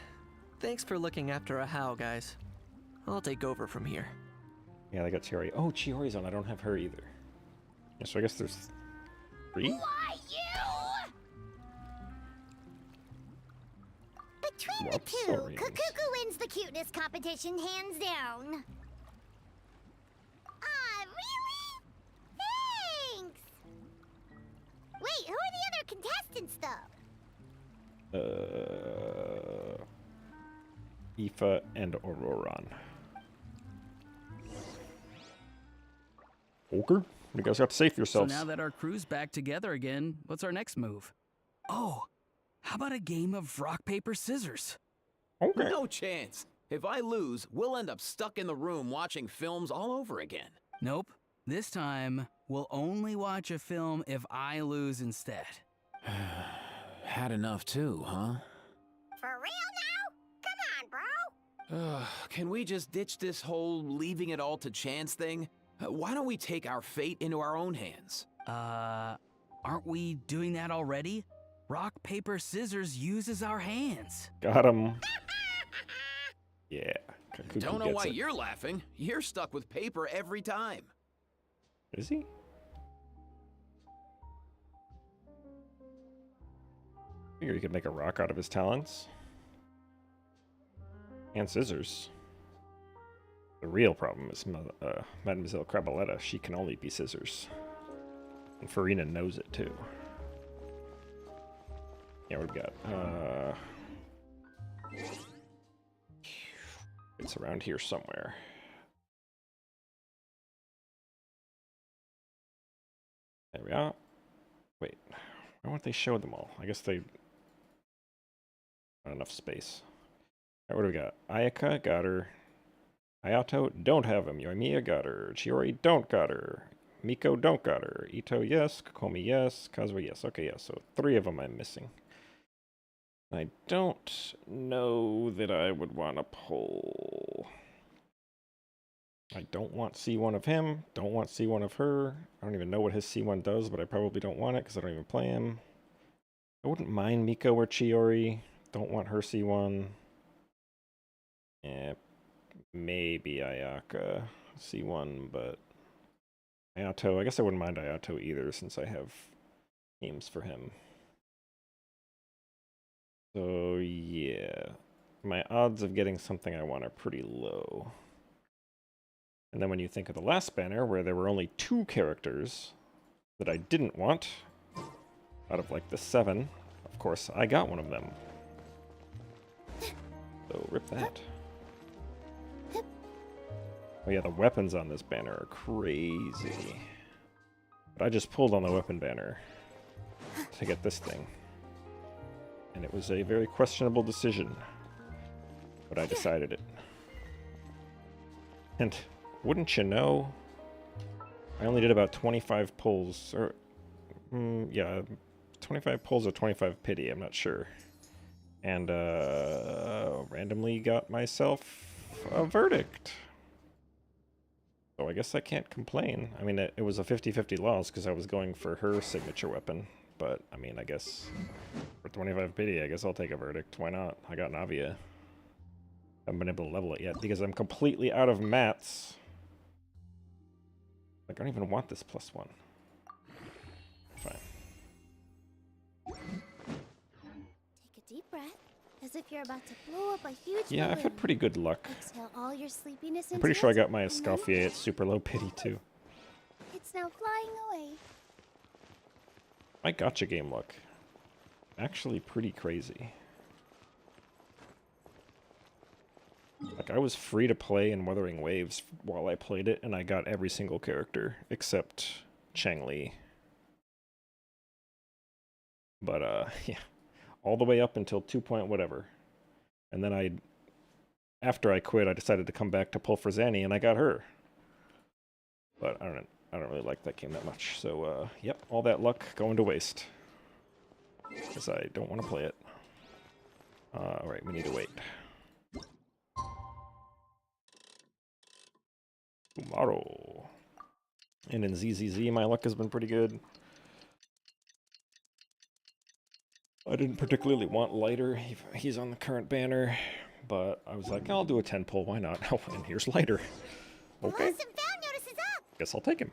thanks for looking after a How, guys. I'll take over from here. Yeah, they got Chiori. Oh, Chiori's on. I don't have her either. Yeah, so I guess there's 3? Why you? Between the Waltz two, Saurians. Kukuku wins the cuteness competition hands down. Ah, really? Thanks! Wait, who are the other contestants, though? Aoife, and Auroran. Okay. What do you guys got to say for So yourselves? now that our crew's back together again, what's our next move? Oh, how about a game of rock, paper, scissors? Okay. No chance. If I lose, we'll end up stuck in the room watching films all over again. Nope. This time, we'll only watch a film if I lose instead. Had enough too, huh? For real now? Come on, bro. Can we just ditch this whole leaving it all to chance thing? Why don't we take our fate into our own hands? Aren't we doing that already? Rock, paper, scissors uses our hands. Got him. Yeah. Don't know why you're laughing. You're stuck with paper every time. Is he? Figure he could make a rock out of his talons. And scissors. The real problem is Mademoiselle Crabaletta. She can only be scissors. And Farina knows it too. Yeah, what do we got? It's around here somewhere. There we are. Wait, why won't they show them all? I guess they... Not enough space. Alright, what do we got? Ayaka, got her. Ayato, don't have him. Yoimiya, got her. Chiori, don't got her. Miko, don't got her. Ito, yes. Kokomi, yes. Kazuha, yes. Okay, yeah, so 3 of them I'm missing. I don't know that I would want to pull... I don't want C1 of him. Don't want C1 of her. I don't even know what his C1 does, but I probably don't want it because I don't even play him. I wouldn't mind Miko or Chiori. Don't want her C1. Yeah, maybe Ayaka C1, but... Ayato, I guess I wouldn't mind Ayato either since I have names for him. So, yeah. My odds of getting something I want are pretty low. And then when you think of the last banner, where there were only 2 characters that I didn't want, out of like the 7, of course, I got one of them. So, rip that. Oh yeah, the weapons on this banner are crazy. But I just pulled on the weapon banner to get this thing. And it was a very questionable decision. But I decided it. And wouldn't you know, I only did about 25 pulls, or, yeah, 25 pulls or 25 pity, I'm not sure. And, randomly got myself a verdict. So I guess I can't complain. I mean, it was a 50-50 loss because I was going for her signature weapon. But, I mean, I guess for 25 pity, I guess I'll take a verdict. Why not? I got Navia. Haven't been able to level it yet because I'm completely out of mats. Like, I don't even want this +1. Fine. Take a deep breath, as if you're about to blow up a huge Yeah, I've had pretty good luck. Exhale all your sleepiness I'm into pretty sure I it, got my and then Escalfier at super low pity, too. It's now flying away. My gotcha game luck. Actually pretty crazy. Like, I was free to play in Wuthering Waves while I played it, and I got every single character except Chang Li. But, yeah. All the way up until 2 point whatever. And then after I quit, I decided to come back to pull for Zanny, and I got her. But I don't really like that game that much. So, yep, all that luck going to waste. Because I don't want to play it. Alright, we need to wait. Tomorrow. And in ZZZ, my luck has been pretty good. I didn't particularly want Lighter. He's on the current banner. But I was like, I'll do a 10 pull, why not? Oh, and here's Lighter. Okay. Lost and found notice is up. Guess I'll take him.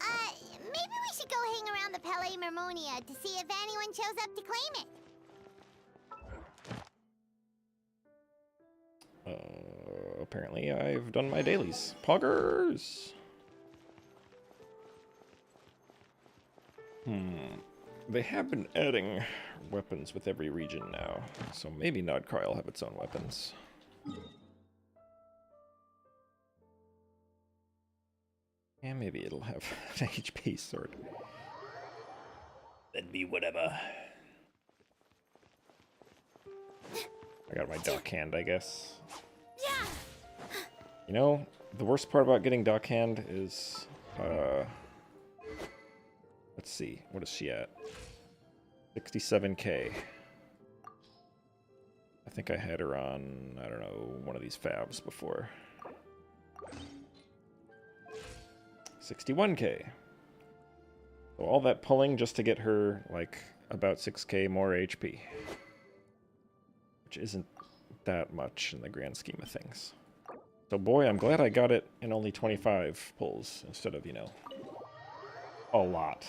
Maybe we should go hang around the Palais Mermonia to see if anyone shows up to claim it. Apparently I've done my dailies. Poggers! They have been adding weapons with every region now, so maybe Nodcry will have its own weapons. And maybe it'll have an HP sword. That'd be whatever. I got my dock hand, I guess. You know, the worst part about getting dock hand is, let's see, what is she at? 67k. I think I had her on, I don't know, one of these fabs before. 61k. So all that pulling just to get her, like, about 6k more HP. Which isn't that much in the grand scheme of things. So boy, I'm glad I got it in only 25 pulls instead of, you know, a lot.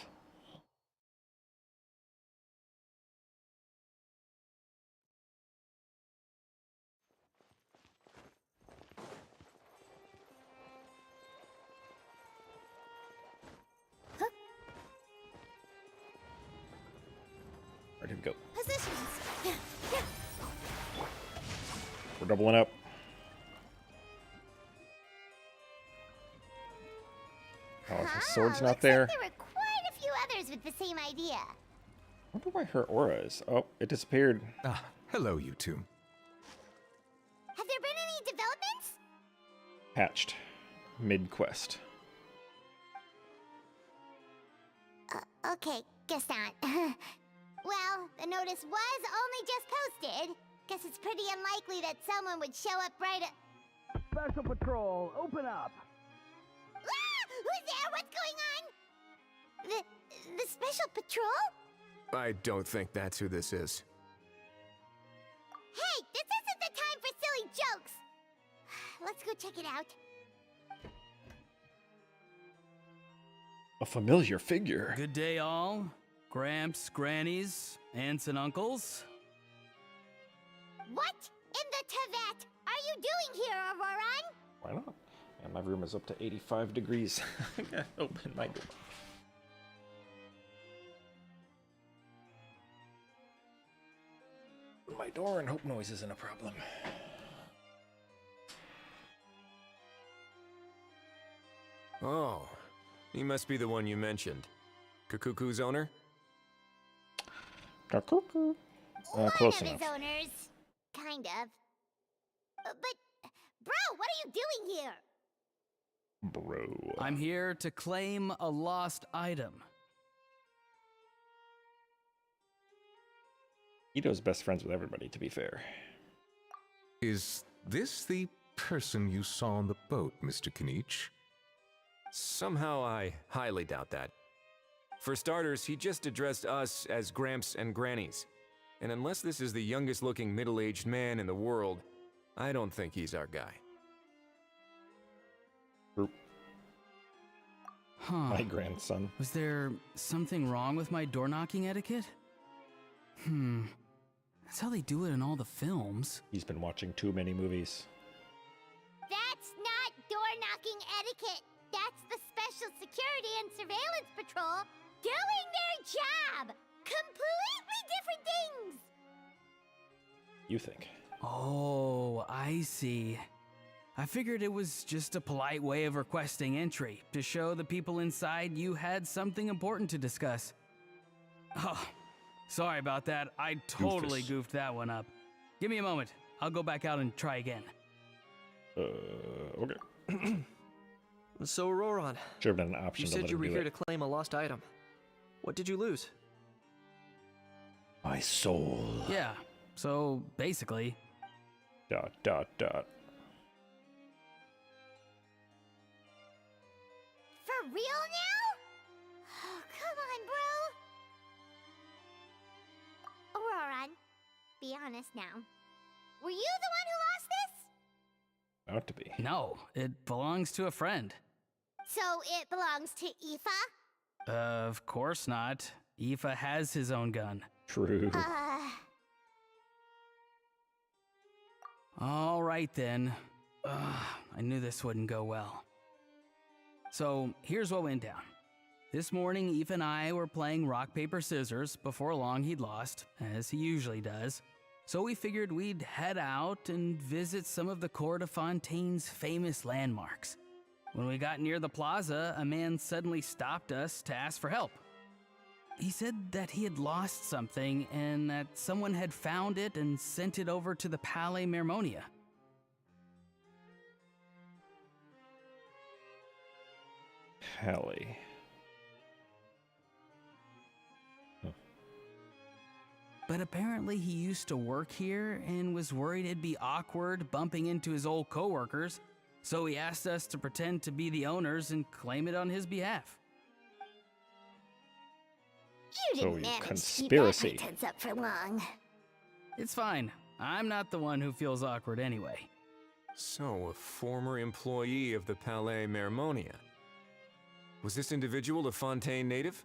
Where'd him go? Positions. We're doubling up. Oh, his sword's not there. There were quite a few others with the same idea. I wonder why her aura is. Oh, it disappeared. Ah, hello, you two. Have there been any developments? Hatched. Mid-quest. Okay, guess not. Well, the notice was only just posted. Guess it's pretty unlikely that someone would show up right at... Special Patrol, open up! Ah! Who's there? What's going on? The Special Patrol? I don't think that's who this is. Hey, this isn't the time for silly jokes! Let's go check it out. A familiar figure. Good day, all. Gramps, grannies, aunts, and uncles. What in the Tibet are you doing here, Auroran? Why not? And my room is up to 85 degrees. I gotta open my door. Open my door and hope noise isn't a problem. Oh, he must be the one you mentioned. Kakuku's owner? Kakuku. One Close of enough. his owners. Kind of. But, bro, what are you doing here? Bro. I'm here to claim a lost item. Ito's best friends with everybody, to be fair. Is this the person you saw on the boat, Mr. Kinich? Somehow I highly doubt that. For starters, he just addressed us as Gramps and Grannies. And unless this is the youngest looking middle-aged man in the world, I don't think he's our guy. Huh. My grandson. Was there something wrong with my door knocking etiquette? That's how they do it in all the films. He's been watching too many movies. That's not door-knocking etiquette. That's the Special Security and Surveillance Patrol doing their job. Completely different things. You think? Oh, I see. I figured it was just a polite way of requesting entry to show the people inside you had something important to discuss. Oh, sorry about that. I totally goofed that one up. Give me a moment. I'll go back out and try again. Okay. So, Roran, Should have been an option you to said let you him were do here it. to claim a lost item. What did you lose? My soul. Yeah, so basically... Dot, dot, dot. For real now? Oh, come on, bro. Auroran, be honest now. Were you the one who lost this? Ought to be. No, it belongs to a friend. So it belongs to Aoife? Of course not. Aoife has his own gun. True. All right then. I knew this wouldn't go well. So here's what went down. This morning, Aoife and I were playing rock, paper, scissors. Before long, he'd lost, as he usually does. So we figured we'd head out and visit some of the Cour de Fontaine's famous landmarks. When we got near the plaza, a man suddenly stopped us to ask for help. He said that he had lost something and that someone had found it and sent it over to the Palais Mermonia. Hallie. But apparently he used to work here and was worried it'd be awkward bumping into his old coworkers, so he asked us to pretend to be the owners and claim it on his behalf. You didn't manage conspiracy. to keep that pretense up for long. It's fine. I'm not the one who feels awkward anyway. So, a former employee of the Palais Mermonia. Was this individual a Fontaine native?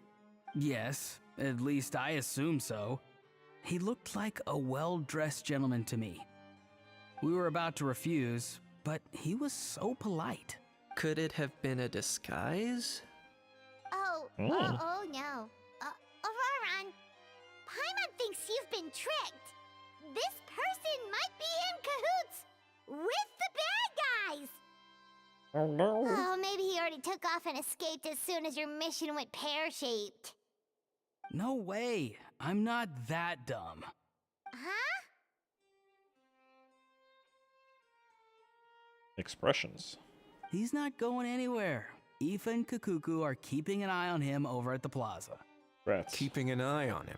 Yes, at least I assume so. He looked like a well-dressed gentleman to me. We were about to refuse, but he was so polite. Could it have been a disguise? Oh no. Auroran, Paimon thinks you've been tricked. This person might be in cahoots with the bad guys. Oh no. Oh, maybe he already took off and escaped as soon as your mission went pear-shaped. No way. I'm not that dumb. Huh? Expressions. He's not going anywhere. Aoife and Kakuku are keeping an eye on him over at the plaza. Rats. Keeping an eye on him.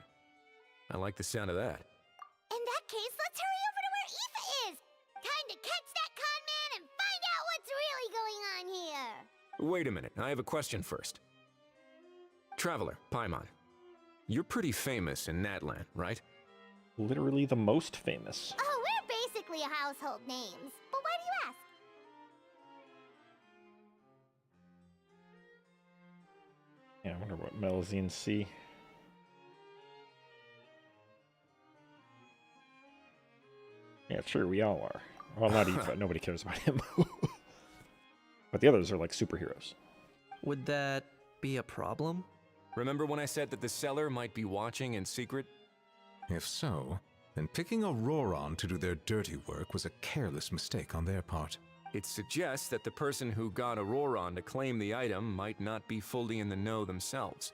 I like the sound of that. In that case, let's hurry over to where Aoife is. Time to catch that con man and find out what's really going on here. Wait a minute, I have a question first. Traveler, Paimon. You're pretty famous in Natlan, right? Literally the most famous. Oh, we're basically household names. But why do you ask? Yeah, I wonder what Melazines see. Yeah, sure, we all are. Well, not Aoife. Nobody cares about him. But the others are like superheroes. Would that be a problem? Remember when I said that the seller might be watching in secret? If so, then picking Auroran to do their dirty work was a careless mistake on their part. It suggests that the person who got Auroran to claim the item might not be fully in the know themselves.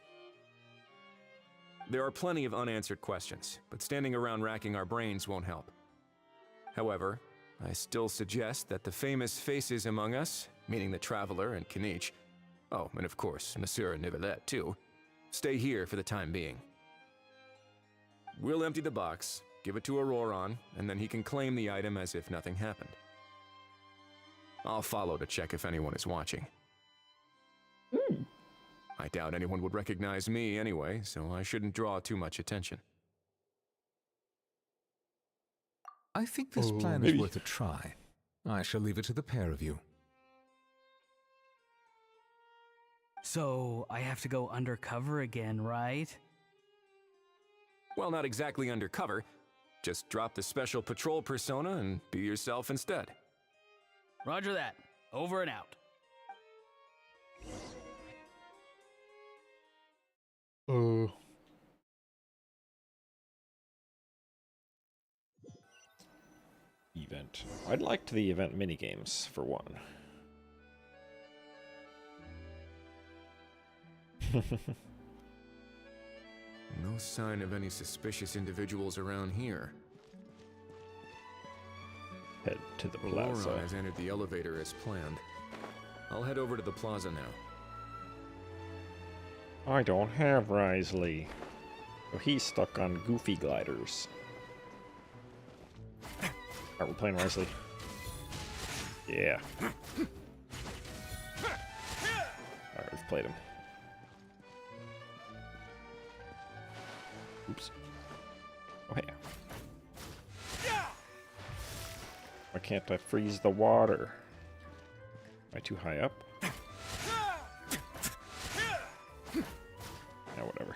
There are plenty of unanswered questions, but standing around racking our brains won't help. However, I still suggest that the famous faces among us, meaning the Traveler and Kinich, oh, and of course, Monsieur Nivelette too, stay here for the time being. We'll empty the box, give it to Auroran, and then he can claim the item as if nothing happened. I'll follow to check if anyone is watching. I doubt anyone would recognize me anyway, so I shouldn't draw too much attention. I think this plan is worth a try. I shall leave it to the pair of you. So, I have to go undercover again, right? Well, not exactly undercover. Just drop the special patrol persona and be yourself instead. Roger that. Over and out. Event. I'd liked the event minigames, for one. No sign of any suspicious individuals around here. Head to the plaza. Auroran has entered the elevator as planned. I'll head over to the plaza now. I don't have Risley. So he's stuck on goofy gliders. Alright, we're playing Risley. Yeah. Alright, we've played him. Oops. Oh, hey. Why can't I freeze the water? Am I too high up? Yeah, whatever.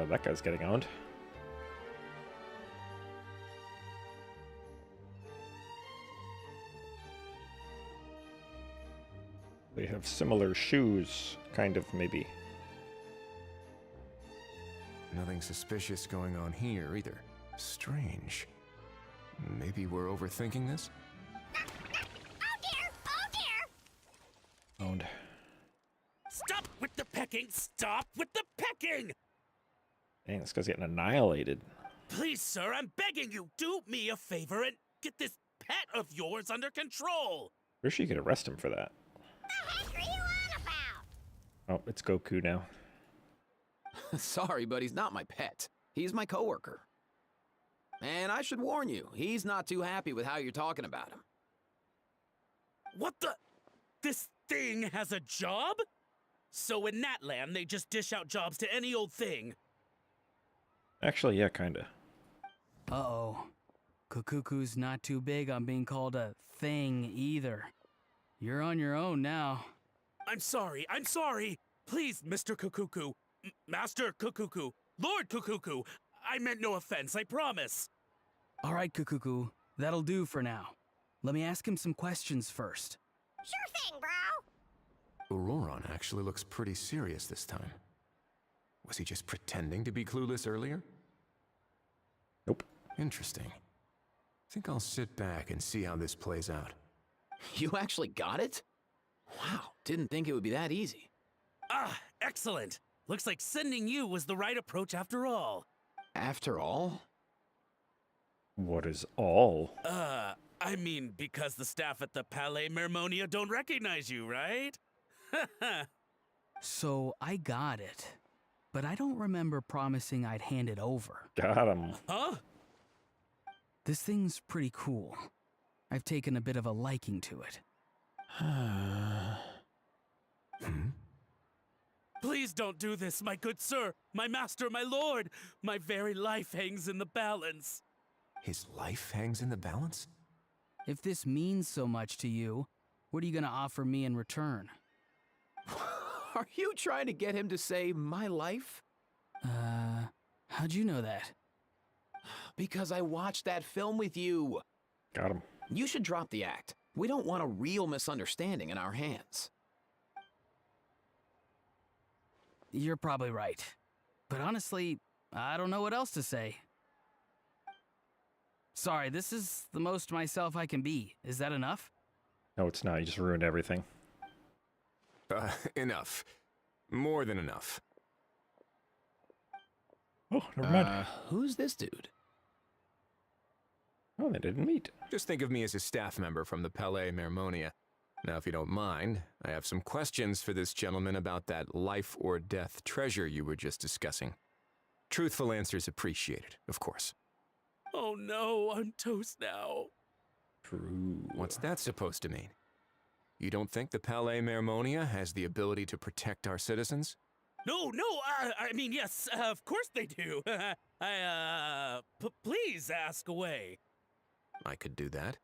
That guy's getting owned. have similar shoes, kind of, maybe. Nothing suspicious going on here either. Strange. Maybe we're overthinking this? Oh dear! Oh dear! Owned. Stop with the pecking! Stop with the pecking! Dang, this guy's getting annihilated. Please, sir, I'm begging you, do me a favor and get this pet of yours under control! Wish you could arrest him for that. The heck are you on about? Oh, it's Goku now. Sorry, but he's not my pet. He's my coworker. And I should warn you, he's not too happy with how you're talking about him. What the? This thing has a job? So in that land, they just dish out jobs to any old thing. Actually, yeah, kinda. Uh-oh. Kukuku's not too big on being called a thing either. You're on your own now. I'm sorry. Please, Mr. Kukuku. Master Kukuku. Lord Kukuku. I meant no offense, I promise. All right, Kukuku. That'll do for now. Let me ask him some questions first. Sure thing, bro. Auroron actually looks pretty serious this time. Was he just pretending to be clueless earlier? Nope. Interesting. Think I'll sit back and see how this plays out. You actually got it? Wow, didn't think it would be that easy. Ah, excellent. Looks like sending you was the right approach after all. After all? What is all? I mean, because the staff at the Palais Mermonia don't recognize you, right? So I got it, but I don't remember promising I'd hand it over. Got him. Huh? This thing's pretty cool. I've taken a bit of a liking to it. Please don't do this, my good sir, my master, my lord. My very life hangs in the balance. His life hangs in the balance? If this means so much to you, what are you gonna offer me in return? Are you trying to get him to say my life? How'd you know that? Because I watched that film with you. Got him. You should drop the act. We don't want a real misunderstanding in our hands. You're probably right. But honestly, I don't know what else to say. Sorry, this is the most myself I can be. Is that enough? No, it's not. You just ruined everything. Enough. More than enough. Oh, never mind. Who's this dude? Oh, they didn't meet. Just think of me as a staff member from the Palais Mermonia. Now, if you don't mind, I have some questions for this gentleman about that life or death treasure you were just discussing. Truthful answers appreciated, of course. Oh no, I'm toast now. True. What's that supposed to mean? You don't think the Palais Mermonia has the ability to protect our citizens? No, I mean, yes, of course they do. Please ask away. I could do that.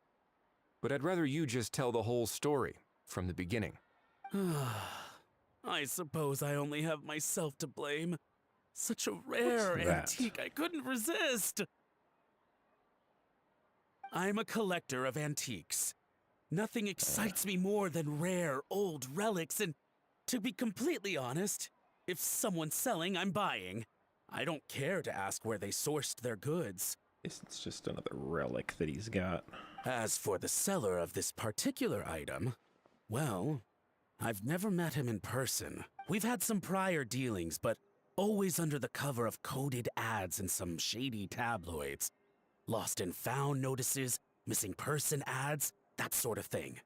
But I'd rather you just tell the whole story, from the beginning. I suppose I only have myself to blame. Such a rare antique, I couldn't resist. I'm a collector of antiques. Nothing excites me more than rare, old relics, and to be completely honest, if someone's selling, I'm buying. I don't care to ask where they sourced their goods. It's just another relic that he's got. As for the seller of this particular item, well, I've never met him in person. We've had some prior dealings, but always under the cover of coded ads in some shady tabloids. Lost and found notices, missing person ads, that sort of thing.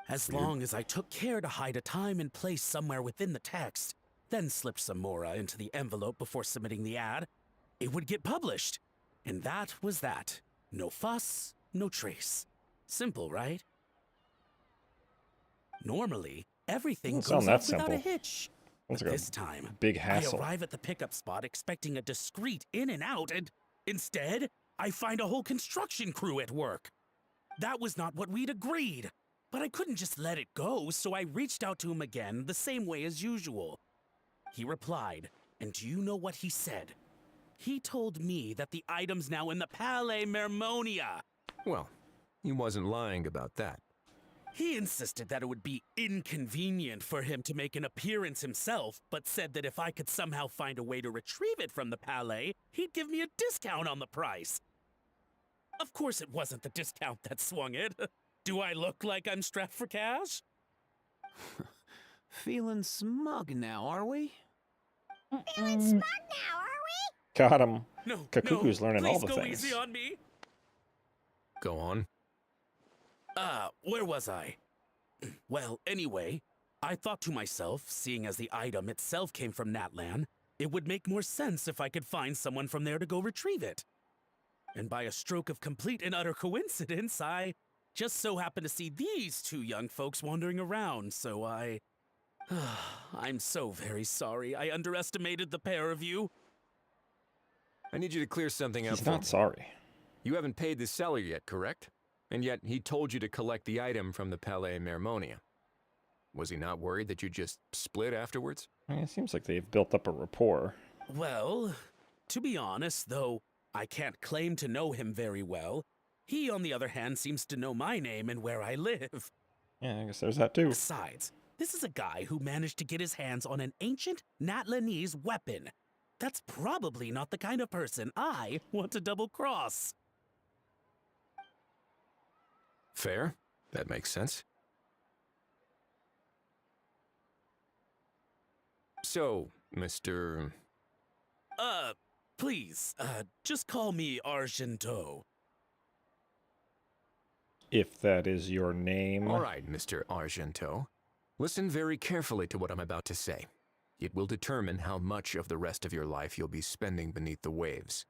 As long as I took care to hide a time and place somewhere within the text, then slipped some mora into the envelope before submitting the ad, it would get published. And that was that. No fuss, no trace. Simple, right? Normally, everything goes off without a hitch. But this time, big hassle. I arrive at the pickup spot expecting a discreet in and out, and instead, I find a whole construction crew at work. That was not what we'd agreed. But I couldn't just let it go, so I reached out to him again the same way as usual. He replied, and do you know what he said? He told me that the item's now in the Palais Mermonia. Well, he wasn't lying about that. He insisted that it would be inconvenient for him to make an appearance himself, but said that if I could somehow find a way to retrieve it from the Palais, he'd give me a discount on the price. Of course it wasn't the discount that swung it. Do I look like I'm strapped for cash? Feeling smug now, are we? Feeling smug now, are we? Got him. No, Kakuku's learning all please the go things. easy on me. Go on. Where was I? Well, anyway, I thought to myself, seeing as the item itself came from Natlan, it would make more sense if I could find someone from there to go retrieve it. And by a stroke of complete and utter coincidence, I just so happened to see these two young folks wandering around, so I'm so very sorry. I underestimated the pair of you. I need you to clear something up. He's not sorry. You haven't paid the seller yet, correct? And yet he told you to collect the item from the Palais Mermonia. Was he not worried that you just split afterwards? I mean, it seems like they've built up a rapport. Well, to be honest, though I can't claim to know him very well, he, on the other hand, seems to know my name and where I live. Yeah, I guess there's that too. Besides, this is a guy who managed to get his hands on an ancient Natlanese weapon. That's probably not the kind of person I want to double-cross. Fair. That makes sense. So, Mr. Please, just call me Argento. If that is your name. All right, Mr. Argento. Listen very carefully to what I'm about to say. It will determine how much of the rest of your life you'll be spending beneath the waves.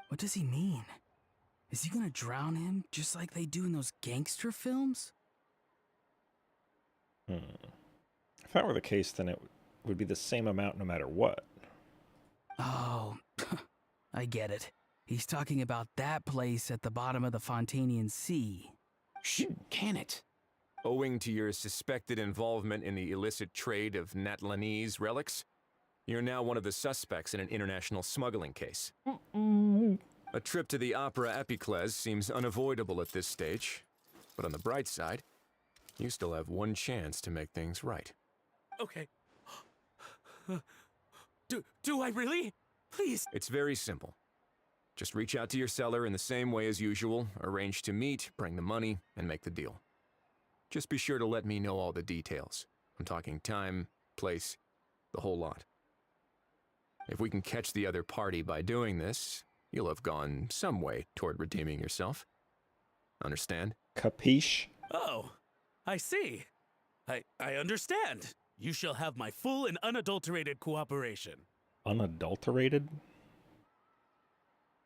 What does he mean? Is he gonna drown him just like they do in those gangster films? If that were the case, then it would be the same amount no matter what. Oh, I get it. He's talking about that place at the bottom of the Fontanian Sea. Shh, can it? Owing to your suspected involvement in the illicit trade of Natlanese relics, you're now one of the suspects in an international smuggling case. A trip to the Opera Epiclese seems unavoidable at this stage, but on the bright side, you still have one chance to make things right. Okay. Do I really? Please. It's very simple. Just reach out to your seller in the same way as usual, arrange to meet, bring the money, and make the deal. Just be sure to let me know all the details. I'm talking time, place, the whole lot. If we can catch the other party by doing this, you'll have gone some way toward redeeming yourself. Understand? Capiche? Oh, I see. I understand. You shall have my full and unadulterated cooperation. Unadulterated?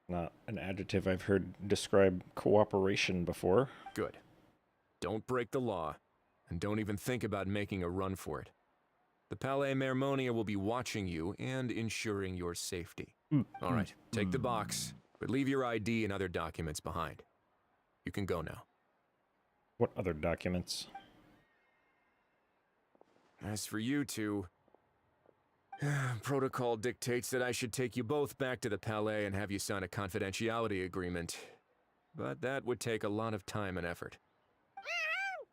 Not an adjective I've heard describe cooperation before. Good. Don't break the law, and don't even think about making a run for it. The Palais Mermonia will be watching you and ensuring your safety. All right, take the box, but leave your ID and other documents behind. You can go now. What other documents? As for you two, protocol dictates that I should take you both back to the Palais and have you sign a confidentiality agreement. But that would take a lot of time and effort.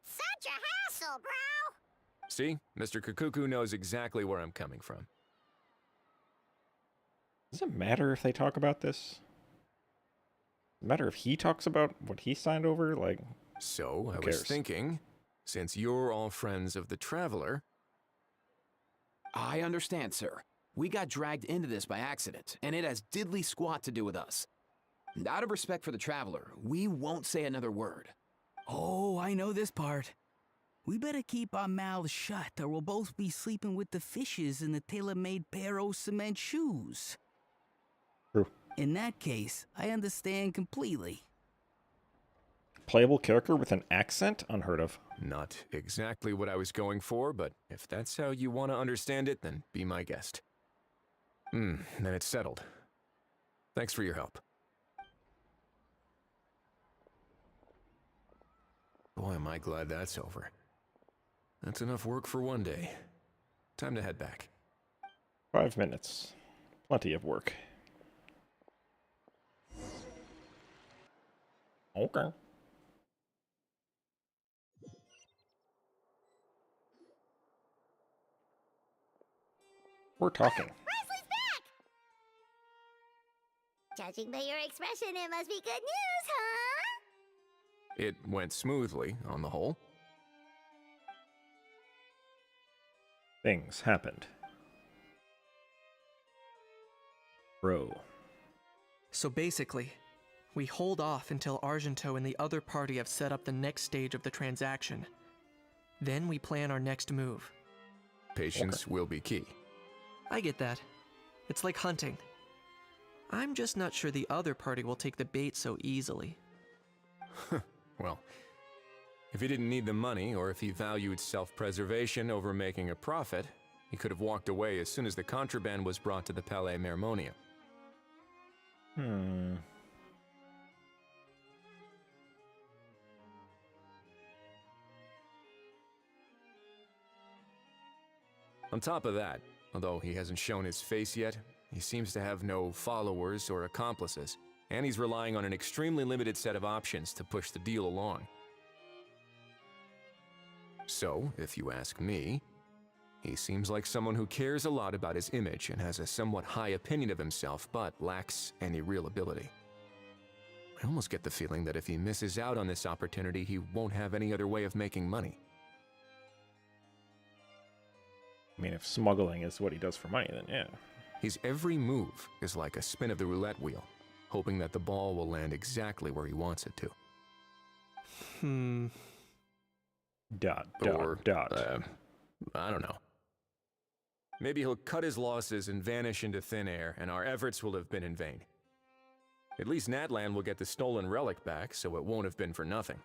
Such a hassle, bro! See? Mr. Kakuku knows exactly where I'm coming from. Does it matter if they talk about this? Does it matter if he talks about what he signed over? Like, so, who I cares? was thinking, since you're all friends of the Traveler... I understand, sir. We got dragged into this by accident, and it has diddly squat to do with us. And out of respect for the Traveler, we won't say another word. Oh, I know this part. We better keep our mouths shut or we'll both be sleeping with the fishes in the tailor-made pair of cement shoes. True. In that case, I understand completely. Playable character with an accent? Unheard of. Not exactly what I was going for, but if that's how you want to understand it, then be my guest. Then it's settled. Thanks for your help. Boy, am I glad that's over. That's enough work for one day. Time to head back. 5 minutes. Plenty of work. Okay. We're talking. Risley's back! Judging by your expression, it must be good news, huh? It went smoothly, on the whole. Things happened. Bro. So basically, we hold off until Argento and the other party have set up the next stage of the transaction. Then we plan our next move. Patience will be key. I get that. It's like hunting. I'm just not sure the other party will take the bait so easily. Well, if he didn't need the money, or if he valued self-preservation over making a profit, he could have walked away as soon as the contraband was brought to the Palais Mermonium. On top of that, although he hasn't shown his face yet, he seems to have no followers or accomplices, and he's relying on an extremely limited set of options to push the deal along. So, if you ask me, he seems like someone who cares a lot about his image and has a somewhat high opinion of himself, but lacks any real ability. I almost get the feeling that if he misses out on this opportunity, he won't have any other way of making money. I mean, if smuggling is what he does for money, then yeah. His every move is like a spin of the roulette wheel, hoping that the ball will land exactly where he wants it to. Dot. I don't know. Maybe he'll cut his losses and vanish into thin air, and our efforts will have been in vain. At least Natlan will get the stolen relic back, so it won't have been for nothing.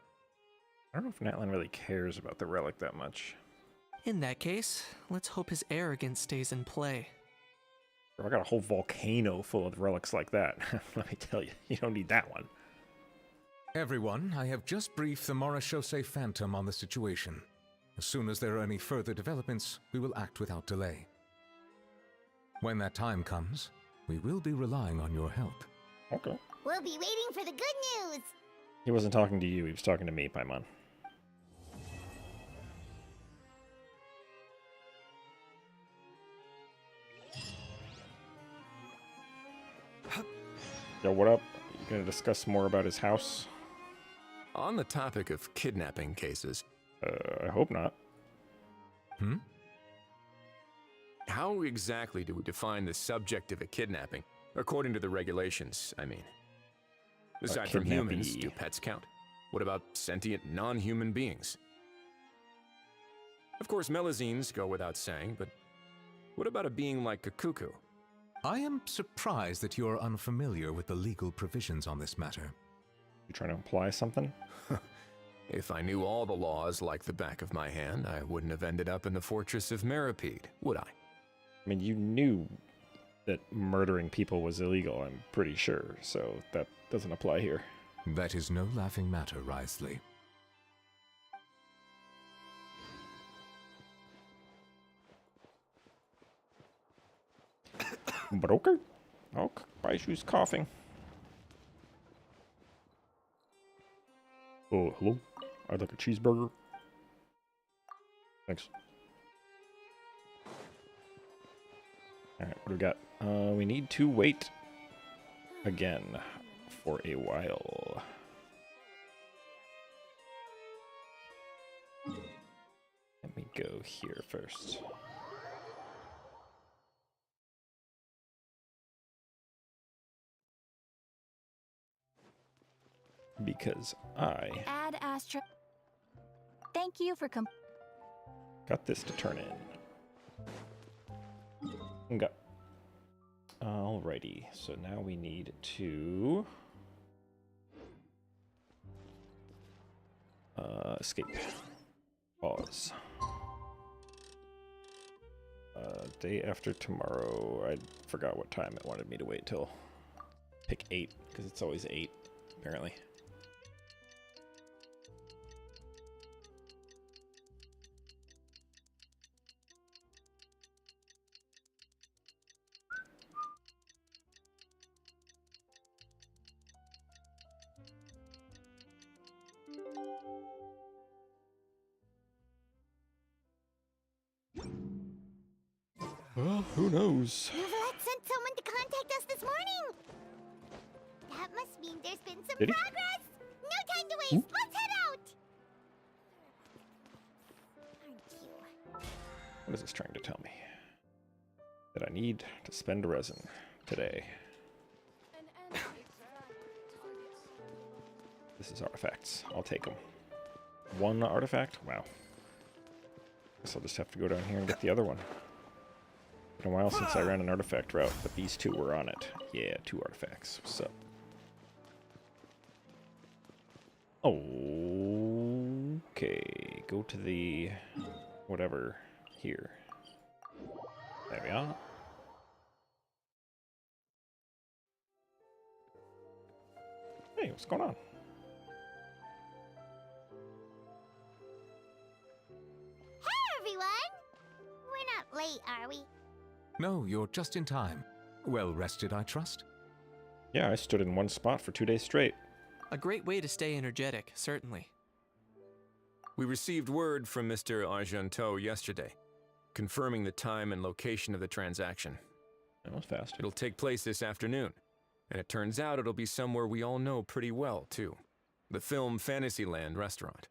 I don't know if Natlan really cares about the relic that much. In that case, let's hope his arrogance stays in play. Bro, I got a whole volcano full of relics like that. Let me tell you, you don't need that one. Everyone, I have just briefed the Morishose Phantom on the situation. As soon as there are any further developments, we will act without delay. When that time comes, we will be relying on your help. Okay. We'll be waiting for the good news. He wasn't talking to you, he was talking to me, Paimon. Yo, what up? You gonna discuss more about his house? On the topic of kidnapping cases... I hope not. How exactly do we define the subject of a kidnapping? According to the regulations, I mean. Aside from humans, do pets count? What about sentient, non-human beings? Of course, Melazines go without saying, but what about a being like Kakuku? I am surprised that you are unfamiliar with the legal provisions on this matter. You trying to imply something? If I knew all the laws like the back of my hand, I wouldn't have ended up in the fortress of Meripede, would I? I mean, you knew that murdering people was illegal, I'm pretty sure, so that doesn't apply here. That is no laughing matter, Risley. But okay. Oh, Baishu's coughing. Oh, hello? I'd like a cheeseburger. Thanks. Alright, what do we got? We need to wait again for a while. Let me go here first. Because I Add Astra. Thank you for got this to turn in. Okay. Alrighty, so now we need to escape. Pause. Day after tomorrow. I forgot what time it wanted me to wait till. Pick 8, because it's always 8, apparently. Well, who knows? Neverlet sent someone to contact us this morning. That must mean there's been some Did he? progress. No time to waste. Let's head out. Aren't you? What is this trying to tell me? That I need to spend resin today. This is artifacts. I'll take them. One artifact? Wow. Guess I'll just have to go down here and get the other one. Been a while since I ran an artifact route, but these two were on it. Yeah, 2 artifacts. What's up? Okay, go to the whatever here. There we are. Hey, what's going on? Hey, everyone. We're not late, are we? No, you're just in time. Well rested, I trust? Yeah, I stood in one spot for 2 days straight. A great way to stay energetic, certainly. We received word from Mr. Argenteau yesterday, confirming the time and location of the transaction. That was fast. It'll take place this afternoon, and it turns out it'll be somewhere we all know pretty well, too. The Film Fantasyland restaurant.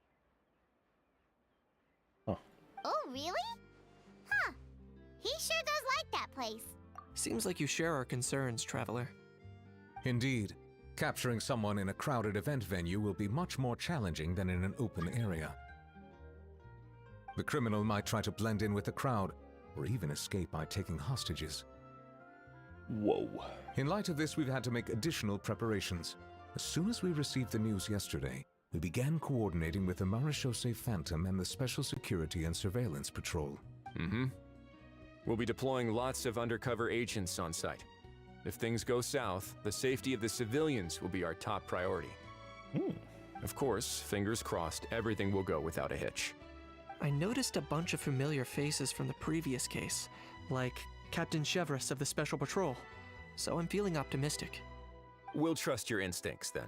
Oh, really? Huh. He sure does like that place. Seems like you share our concerns, Traveler. Indeed. Capturing someone in a crowded event venue will be much more challenging than in an open area. The criminal might try to blend in with the crowd, or even escape by taking hostages. Whoa. In light of this, we've had to make additional preparations. As soon as we received the news yesterday, we began coordinating with the Marechaussee Phantom and the Special Security and Surveillance Patrol. We'll be deploying lots of undercover agents on site. If things go south, the safety of the civilians will be our top priority. Of course, fingers crossed, everything will go without a hitch. I noticed a bunch of familiar faces from the previous case, like Captain Chevres of the Special Patrol, so I'm feeling optimistic. We'll trust your instincts, then.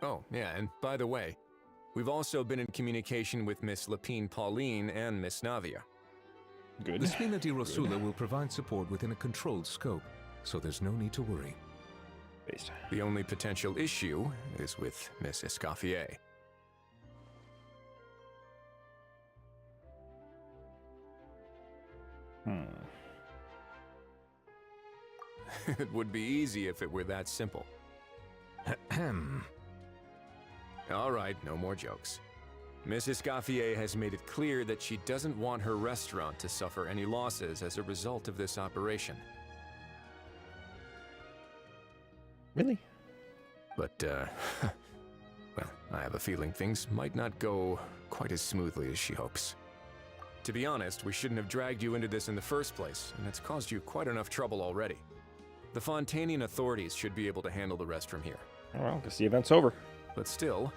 Oh, yeah, and by the way, we've also been in communication with Miss Lapine Pauline and Miss Navia. Good. The Spina di Rosula will provide support within a controlled scope, so there's no need to worry. Based. The only potential issue is with Miss Escoffier. It would be easy if it were that simple. All right, no more jokes. Miss Escoffier has made it clear that she doesn't want her restaurant to suffer any losses as a result of this operation. Really? But, well, I have a feeling things might not go quite as smoothly as she hopes. To be honest, we shouldn't have dragged you into this in the first place, and it's caused you quite enough trouble already. The Fontanian authorities should be able to handle the rest from here. Oh, well, guess the event's over. But still,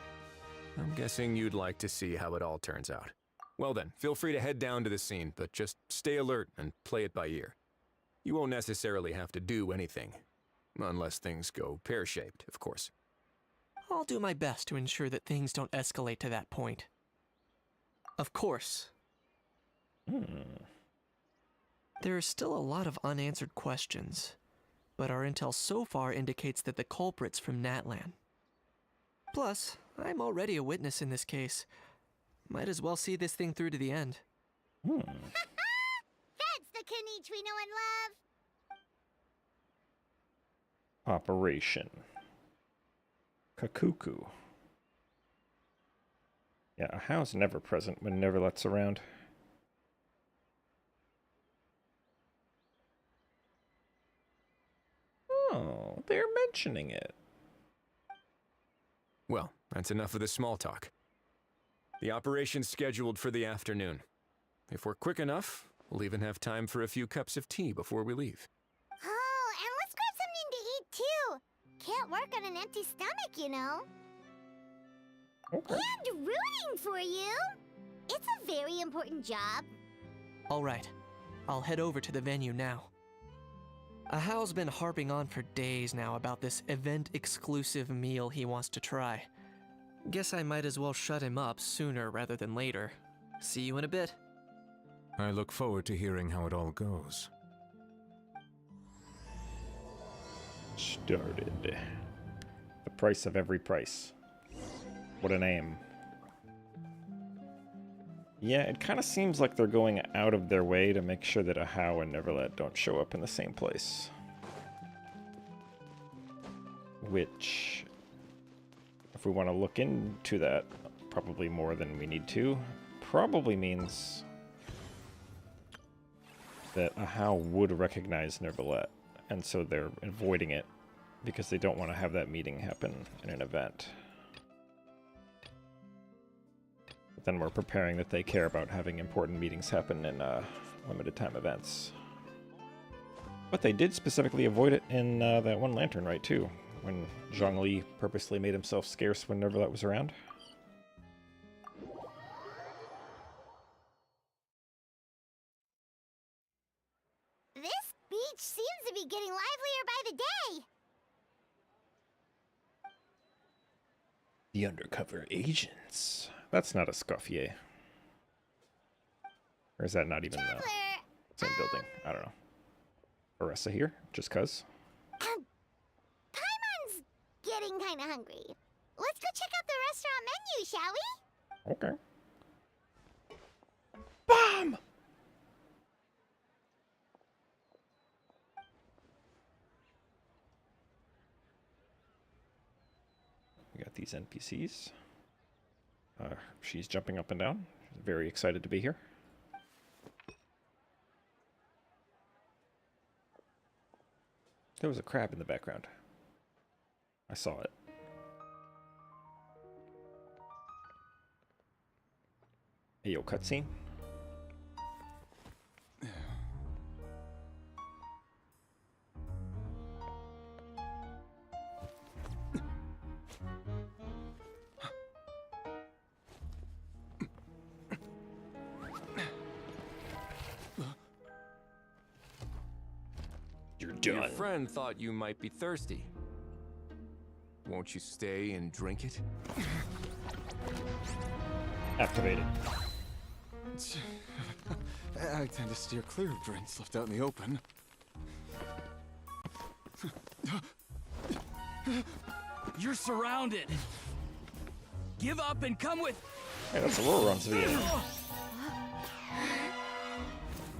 I'm guessing you'd like to see how it all turns out. Well then, feel free to head down to the scene, but just stay alert and play it by ear. You won't necessarily have to do anything. Unless things go pear-shaped, of course. I'll do my best to ensure that things don't escalate to that point. Of course. There are still a lot of unanswered questions, but our intel so far indicates that the culprit's from Natlan. Plus, I'm already a witness in this case. Might as well see this thing through to the end. That's the Kenichi we know and love. Operation Kakuku. Yeah, a house never present when Neverlet's around. Oh, they're mentioning it. Well, that's enough of the small talk. The operation's scheduled for the afternoon. If we're quick enough, we'll even have time for a few cups of tea before we leave. Oh, and let's grab something to eat, too. Can't work on an empty stomach, you know. Okay. And rooting for you. It's a very important job. All right, I'll head over to the venue now. Ahao's been harping on for days now about this event-exclusive meal he wants to try. Guess I might as well shut him up sooner rather than later. See you in a bit. I look forward to hearing how it all goes. started. The price of every price. What a name. Yeah, it kind of seems like they're going out of their way to make sure that Ahau and Neverlet don't show up in the same place. Which, if we want to look into that, probably more than we need to, probably means that Ahau would recognize Neverlet, and so they're avoiding it because they don't want to have that meeting happen in an event. But then we're preparing that they care about having important meetings happen in limited time events. But they did specifically avoid it in that one lantern, right, too, when Zhongli purposely made himself scarce when Neverlet was around. This beach seems to be getting livelier by the day. The undercover agents. That's not a Scoffier. Or is that not even the same building? I don't know. Aressa here, just cuz. Paimon's getting kind of hungry. Let's go check out the restaurant menu, shall we? Okay. Bomb! We got these NPCs. She's jumping up and down. She's very excited to be here. There was a crab in the background. I saw it. Hey, yo, cutscene. You're done. Your friend thought you might be thirsty. Won't you stay and drink it? Activated. I tend to steer clear of drinks left out in the open. You're surrounded. Give up and come with. Hey, that's Aurora on Sevilla.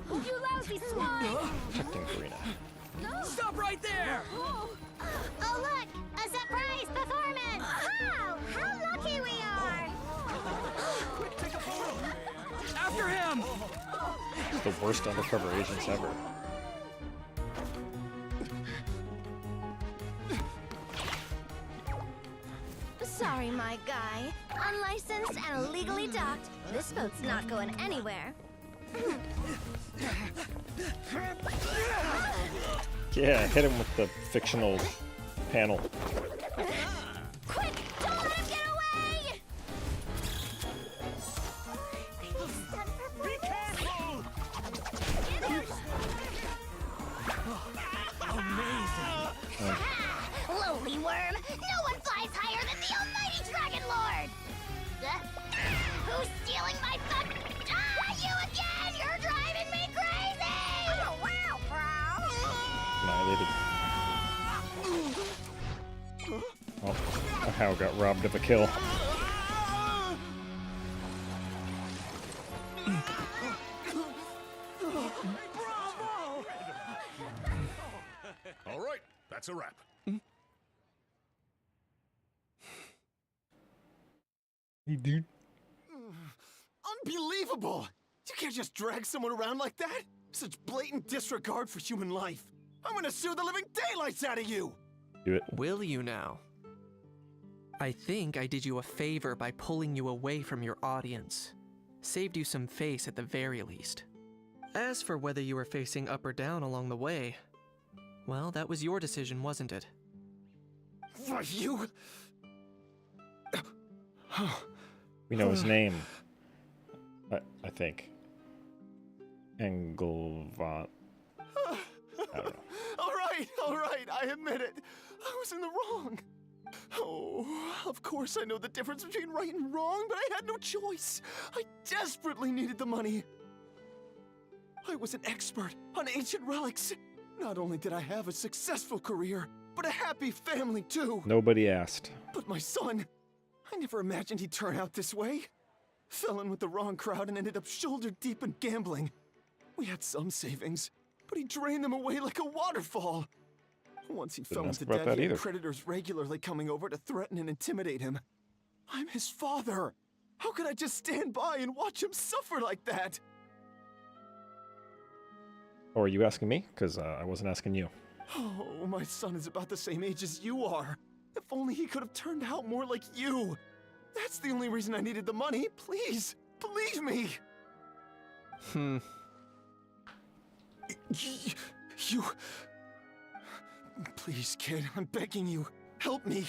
You lousy swine! Protecting Karina. Stop right there! Oh, look! A surprise performance! Wow! How lucky we are! After him! The worst undercover agents ever. Sorry, my guy. Unlicensed and illegally docked. This boat's not going anywhere. Yeah, hit him with the fictional panel. Quick! Don't let him get away! Be careful! Amazing. Lowly worm! No one flies higher than the almighty Dragon Lord! Who's stealing my fun? Ah, you again! You're driving me crazy! Oh, wow, bro! Annihilated. Oh, Ahau got robbed of a kill. All right, that's a wrap. Hey, dude. Unbelievable! You can't just drag someone around like that! Such blatant disregard for human life! I'm gonna sue the living daylights out of you! Do it. Will you now? I think I did you a favor by pulling you away from your audience. Saved you some face at the very least. As for whether you were facing up or down along the way, well, that was your decision, wasn't it? For you? We know his name. I think. Engelvant. I don't know. All right, I admit it. I was in the wrong. Oh, of course I know the difference between right and wrong, but I had no choice. I desperately needed the money. I was an expert on ancient relics. Not only did I have a successful career, but a happy family, too. Nobody asked. But my son, I never imagined he'd turn out this way. Fell in with the wrong crowd and ended up shoulder deep in gambling. We had some savings, but he drained them away like a waterfall. Once he fell into debt, he had creditors regularly coming over to threaten and intimidate him. I'm his father. How could I just stand by and watch him suffer like that? Or are you asking me? Because I wasn't asking you. Oh, my son is about the same age as you are. If only he could have turned out more like you. That's the only reason I needed the money. Please, believe me. You... Please, kid, I'm begging you. Help me.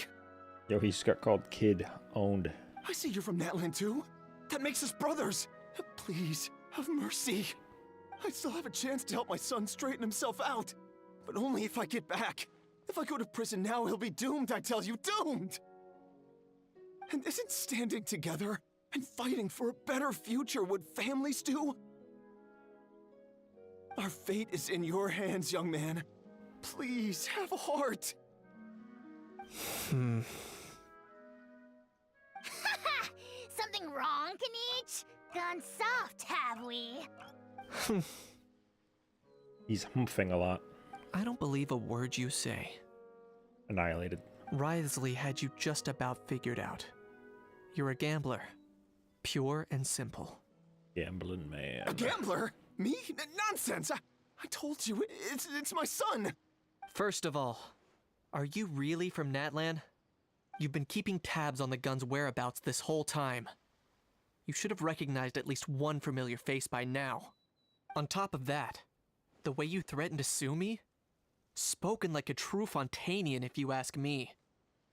Yo, he just got called Kid Owned. I see you're from Natlan too. That makes us brothers. Please, have mercy. I still have a chance to help my son straighten himself out. But only if I get back. If I go to prison now, he'll be doomed, I tell you, doomed! And isn't standing together and fighting for a better future what families do? Our fate is in your hands, young man. Please, have a heart. Something wrong, Kanich? Gone soft, have we? He's humping a lot. I don't believe a word you say. Annihilated. Wriothesley had you just about figured out. You're a gambler. Pure and simple. Gambling man. A gambler? Me? Nonsense! I told you, it's my son! First of all, are you really from Natlan? You've been keeping tabs on the gun's whereabouts this whole time. You should have recognized at least one familiar face by now. On top of that, the way you threatened to sue me? Spoken like a true Fontanian, if you ask me.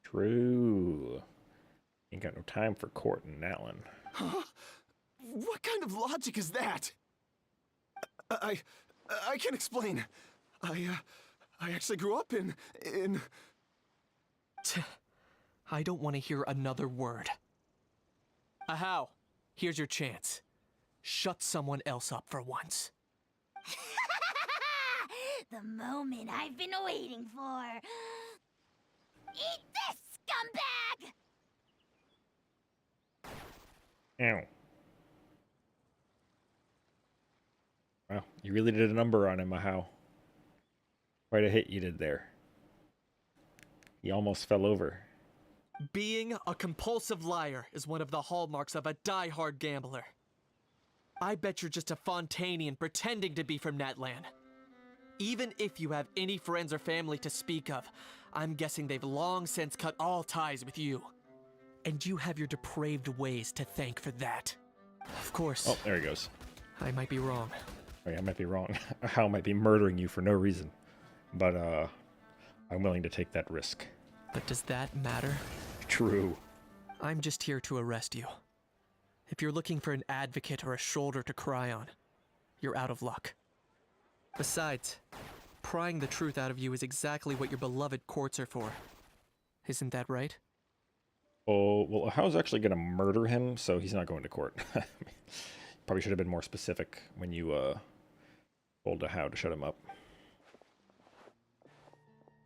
True. Ain't got no time for court in Natlan. Huh? What kind of logic is that? I can explain. I actually grew up in... I don't want to hear another word. Ahow, here's your chance. Shut someone else up for once. The moment I've been waiting for. Eat this, scumbag! Ow. Wow, you really did a number on him, Ahow. Quite a hit you did there. He almost fell over. Being a compulsive liar is one of the hallmarks of a die-hard gambler. I bet you're just a Fontanian pretending to be from Natlan. Even if you have any friends or family to speak of, I'm guessing they've long since cut all ties with you. And you have your depraved ways to thank for that. Of course. Oh, there he goes. I might be wrong. Oh, yeah, I might be wrong. Ahow might be murdering you for no reason. But, I'm willing to take that risk. But does that matter? True. I'm just here to arrest you. If you're looking for an advocate or a shoulder to cry on, you're out of luck. Besides, prying the truth out of you is exactly what your beloved courts are for. Isn't that right? Oh, well, Ahow's actually going to murder him, so he's not going to court. Probably should have been more specific when you, told Ahow to shut him up.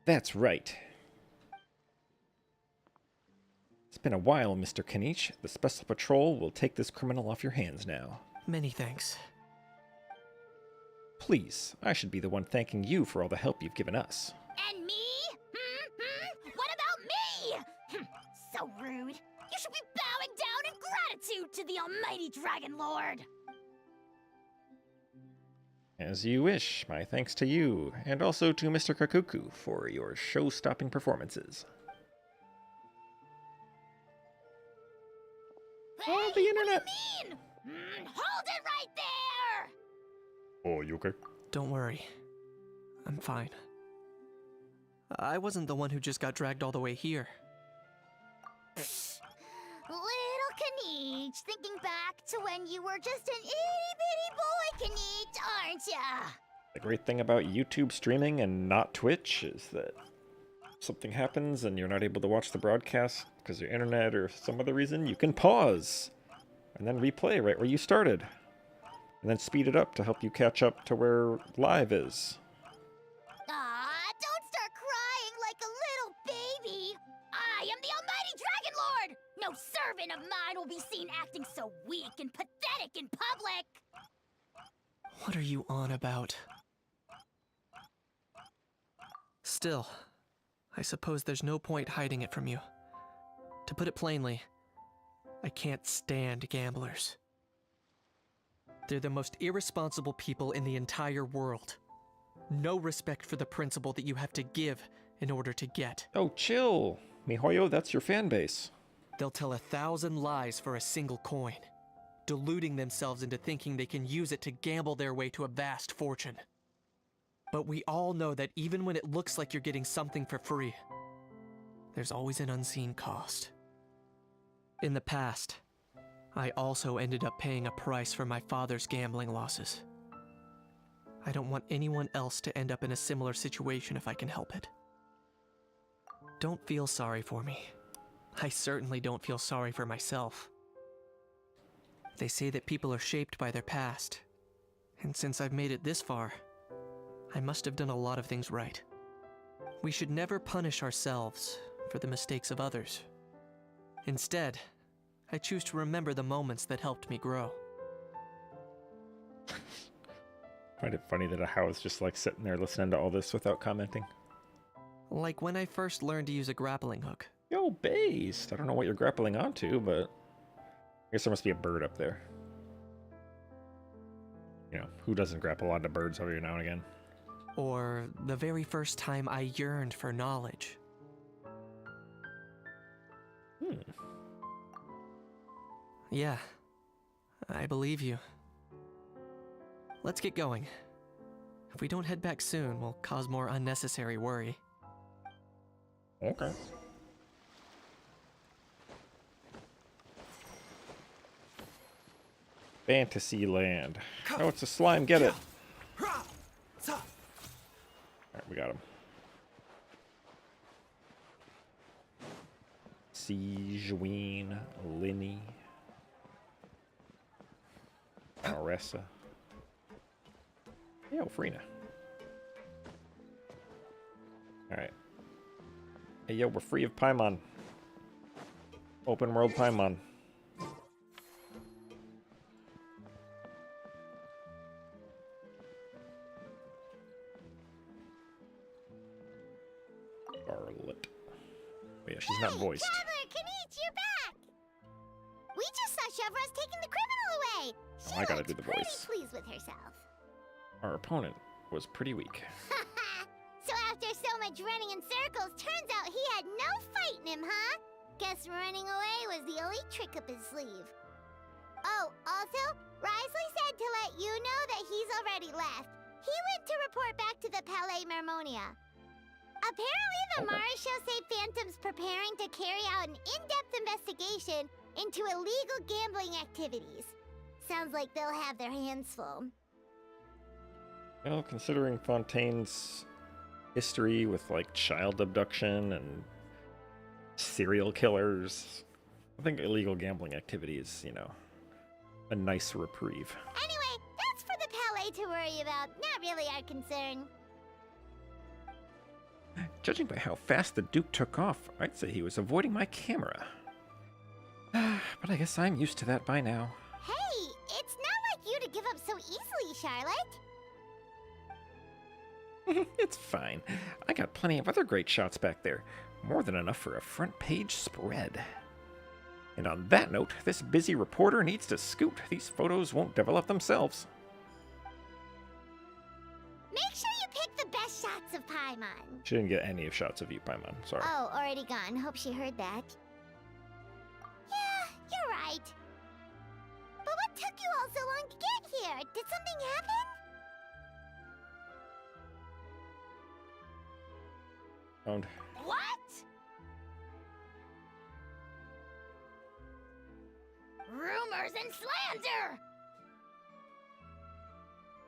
That's right. It's been a while, Mr. Kanich. The Special Patrol will take this criminal off your hands now. Many thanks. Please, I should be the one thanking you for all the help you've given us. And me? What about me? So rude. You should be bowing down in gratitude to the almighty Dragon Lord. As you wish. My thanks to you, and also to Mr. Kakuku for your show-stopping performances. Hey, oh, the internet! What do you mean? Hold it right there! Oh, you okay? Don't worry. I'm fine. I wasn't the one who just got dragged all the way here. Little Kanich, thinking back to when you were just an itty-bitty boy, Kanich, aren't ya? The great thing about YouTube streaming and not Twitch is that something happens and you're not able to watch the broadcast because of your internet or some other reason, you can pause and then replay right where you started. And then speed it up to help you catch up to where live is. Aw, don't start crying like a What are you on about? Still, I suppose there's no point hiding it from you. To put it plainly, I can't stand gamblers. They're the most irresponsible people in the entire world. No respect for the principle that you have to give in order to get. Oh, chill. Mihoyo, that's your fan base. They'll tell 1,000 lies for a single coin, deluding themselves into thinking they can use it to gamble their way to a vast fortune. But we all know that even when it looks like you're getting something for free, there's always an unseen cost. In the past, I also ended up paying a price for my father's gambling losses. I don't want anyone else to end up in a similar situation if I can help it. Don't feel sorry for me. I certainly don't feel sorry for myself. They say that people are shaped by their past, and since I've made it this far, I must have done a lot of things right. We should never punish ourselves for the mistakes of others. Instead, I choose to remember the moments that helped me grow. Find it funny that How is just like sitting there listening to all this without commenting. Like when I first learned to use a grappling hook. Yo, based. I don't know what you're grappling onto, but I guess there must be a bird up there. You know, who doesn't grapple onto birds every now and again? Or the very first time I yearned for knowledge. Yeah, I believe you. Let's get going. If we don't head back soon, we'll cause more unnecessary worry. Okay. Fantasyland. Oh, it's a slime. Get it. Alright, we got him. Sijween, Linny, Aressa. Yo, Frina. Alright. Hey, yo, we're free of Paimon. Open world Paimon. Scarlet. Oh, yeah, she's not voiced. Traveler, Kanich, you're back! We just saw Chevro's taking the criminal away. She I gotta looked do the pretty voice. pleased with herself. Our opponent was pretty weak. So after so much running in circles, turns out he had no fight in him, huh? Guess running away was the only trick up his sleeve. Oh, also, Risley said to let you know that he's already left. He went to report back to the Palais Mermonia. Apparently, the Marishos say Phantom's preparing to carry out an in-depth investigation into illegal gambling activities. Sounds like they'll have their hands full. Well, considering Fontaine's history with, like, child abduction and serial killers, I think illegal gambling activity is, you know, a nice reprieve. Anyway, that's for the Palais to worry about, not really our concern. Judging by how fast the Duke took off, I'd say he was avoiding my camera. But I guess I'm used to that by now. Hey, it's not like you to give up so easily, Charlotte. It's fine. I got plenty of other great shots back there. More than enough for a front page spread. And on that note, this busy reporter needs to scoot. These photos won't develop themselves. Make sure you pick the best shots of Paimon. She didn't get any shots of you, Paimon. Sorry. Oh, already gone. Hope she heard that. Yeah, you're right. But what took you all so long to get here? Did something happen? Found. What? Rumors and slander!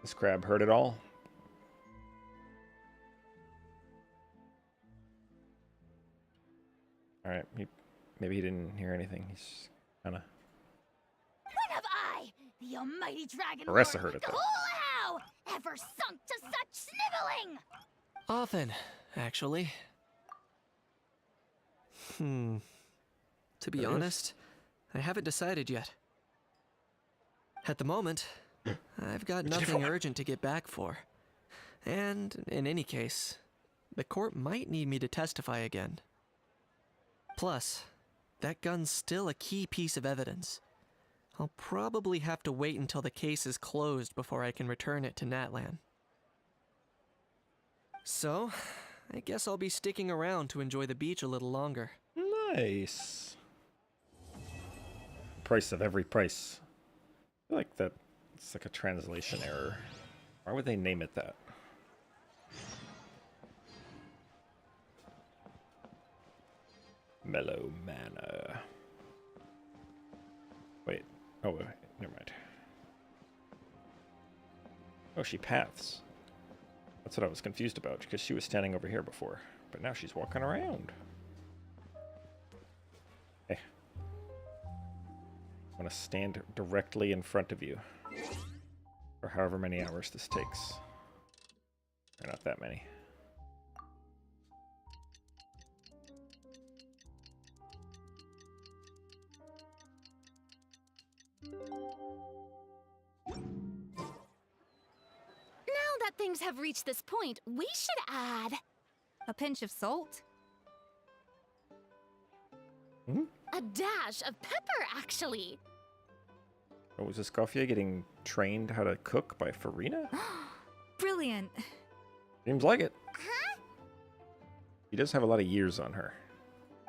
This crab heard it all. Alright, maybe he didn't hear anything. He's kinda... When have I, the almighty dragon Aressa lord heard with it, the though. whole how, ever sunk to such sniveling? Often, actually. To be There it is. honest, I haven't decided yet. At the moment, I've got nothing urgent to get back for. And, in any case, the court might need me to testify again. Plus, that gun's still a key piece of evidence. I'll probably have to wait until the case is closed before I can return it to Natlan. So, I guess I'll be sticking around to enjoy the beach a little longer. Nice. Price of every price. I feel like that it's like a translation error. Why would they name it that? Mellow Manor. Wait. Oh, wait. Never mind. Oh, she paths. That's what I was confused about, because she was standing over here before. But now she's walking around. Hey. I want to stand directly in front of you. For however many hours this takes. Or not that many. Now that things have reached this point, we should add a pinch of salt. A dash of pepper, actually. Oh, was this Gauffier getting trained how to cook by Farina? Brilliant. Seems like it. Huh? He does have a lot of years on her.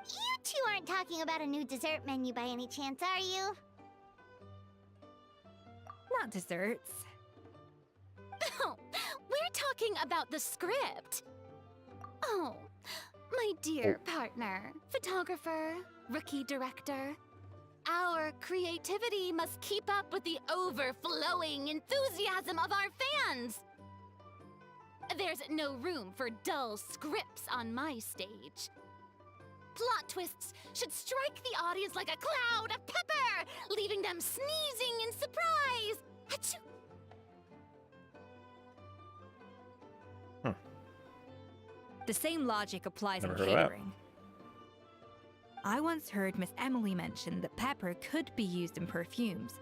You two aren't talking about a new dessert menu by any chance, are you? Not desserts. Oh, we're talking about the script. Oh, my dear partner, photographer, rookie director. Our creativity must keep up with the overflowing enthusiasm of our fans. There's no room for dull scripts on my stage. Plot twists should strike the audience like a cloud of pepper, leaving them sneezing in surprise. Achoo! The same logic applies Never in heard of that. catering. I once heard Miss Emily mention that pepper could be used in perfumes.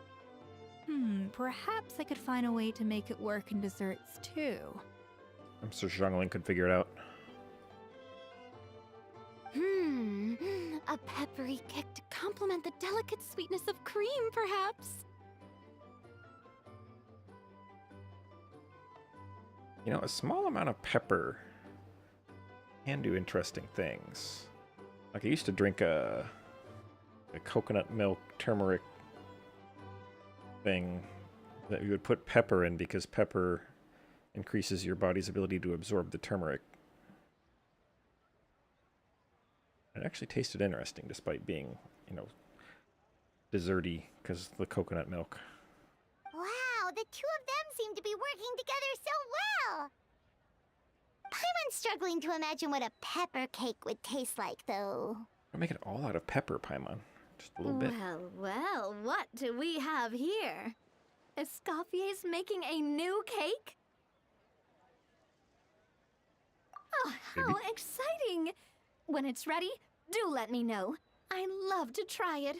Perhaps I could find a way to make it work in desserts too. I'm sure Zhongling could figure it out. A peppery kick to complement the delicate sweetness of cream, perhaps. You know, a small amount of pepper can do interesting things. Like I used to drink a coconut milk turmeric thing that you would put pepper in because pepper increases your body's ability to absorb the turmeric. It actually tasted interesting despite being, you know, desserty because of the coconut milk. Wow, the two of them seem to be working together so well. Paimon's struggling to imagine what a pepper cake would taste like, though. Don't make it all out of pepper, Paimon. Just a little bit. Well, well, what do we have here? Escoffier's making a new cake? Oh, how exciting! When it's ready, do let me know. I'd love to try it.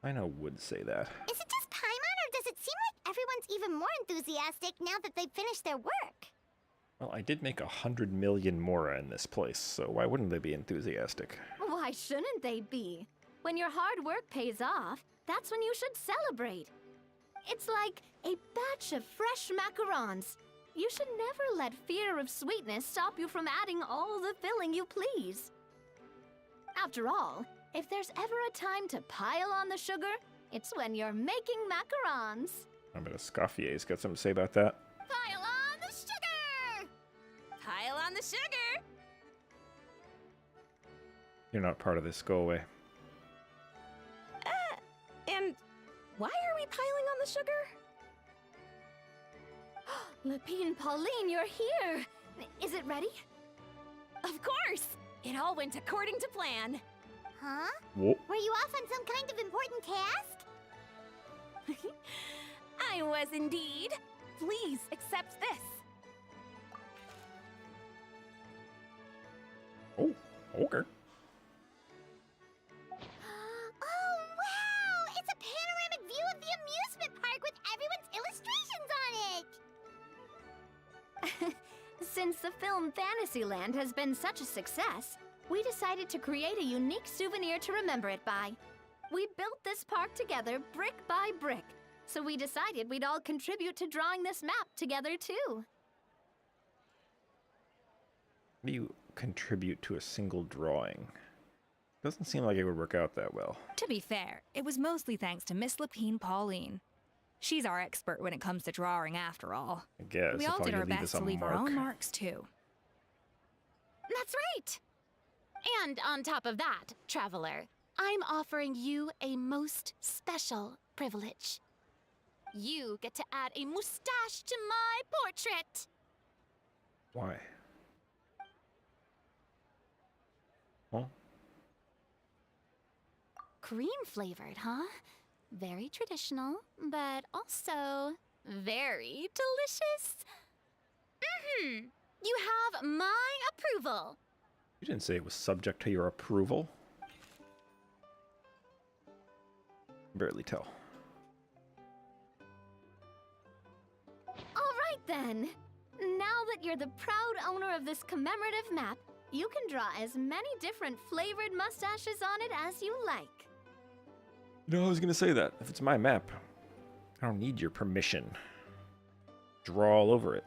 I know would say that. Is it just Paimon, or does it seem like everyone's even more enthusiastic now that they've finished their work? Well, I did make 100 million mora in this place, so why wouldn't they be enthusiastic? Why shouldn't they be? When your hard work pays off, that's when you should celebrate. It's like a batch of fresh macarons. You should never let fear of sweetness stop you from adding all the filling you please. After all, if there's ever a time to pile on the sugar, it's when you're making macarons. I bet Escoffier's got something to say about that. Pile on the sugar! Pile on the sugar! You're not part of this. Go away. And why are we piling on the sugar? Lapine Pauline, you're here! Is it ready? Of course! It all went according to plan. Huh? Whoa. Were you off on some kind of important task? I was indeed. Please accept this. Oh, okay. Oh, wow! It's a panoramic view of the amusement park Since the film Fantasyland has been such a success, we decided to create a unique souvenir to remember it by. We built this park together brick by brick, so we decided we'd all contribute to drawing this map together too. How do you contribute to a single drawing? Doesn't seem like it would work out that well. To be fair, it was mostly thanks to Miss Lapine Pauline. She's our expert when it comes to drawing, after all. I guess. We all did our best to leave our own marks, too. That's right! And on top of that, Traveler, I'm offering you a most special privilege. You get to add a mustache to my portrait! Why? Well, Cream flavored, huh? Very traditional, but also very delicious. You have my approval. you didn't say it was subject to your approval. Barely tell. All right then. Now that you're the proud owner of this commemorative map, you can draw as many different flavored mustaches on it as you like. You know, I was gonna say that. If it's my map, I don't need your permission. Draw all over it.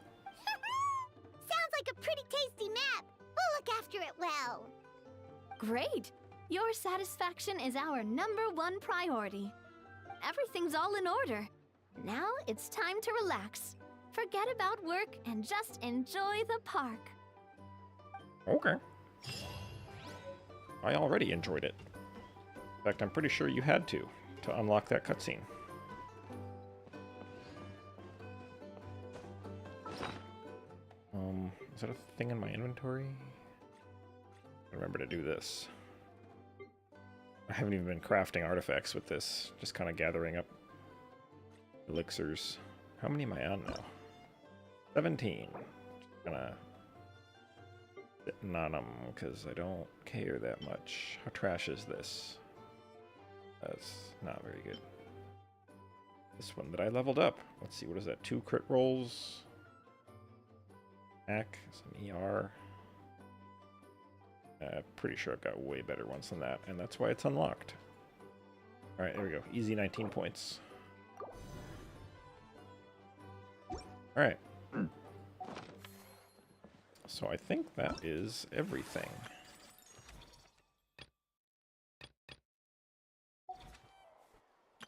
Sounds like a pretty tasty map. We'll look after it well. Great. Your satisfaction is our #1 priority. Everything's all in order. Now it's time to relax. Forget about work and just enjoy the park. Okay. I already enjoyed it. In fact, I'm pretty sure you had to unlock that cutscene. Is that a thing in my inventory? Remember to do this. I haven't even been crafting artifacts with this, just kind of gathering up elixirs. How many am I on now? 17. Just gonna sitting on them because I don't care that much. How trash is this? That's not very good. This one that I leveled up. Let's see, what is that? 2 crit rolls. Hack, some ER. Pretty sure I've got way better ones than that, and that's why it's unlocked. Alright, there we go. Easy 19 points. Alright. So I think that is everything.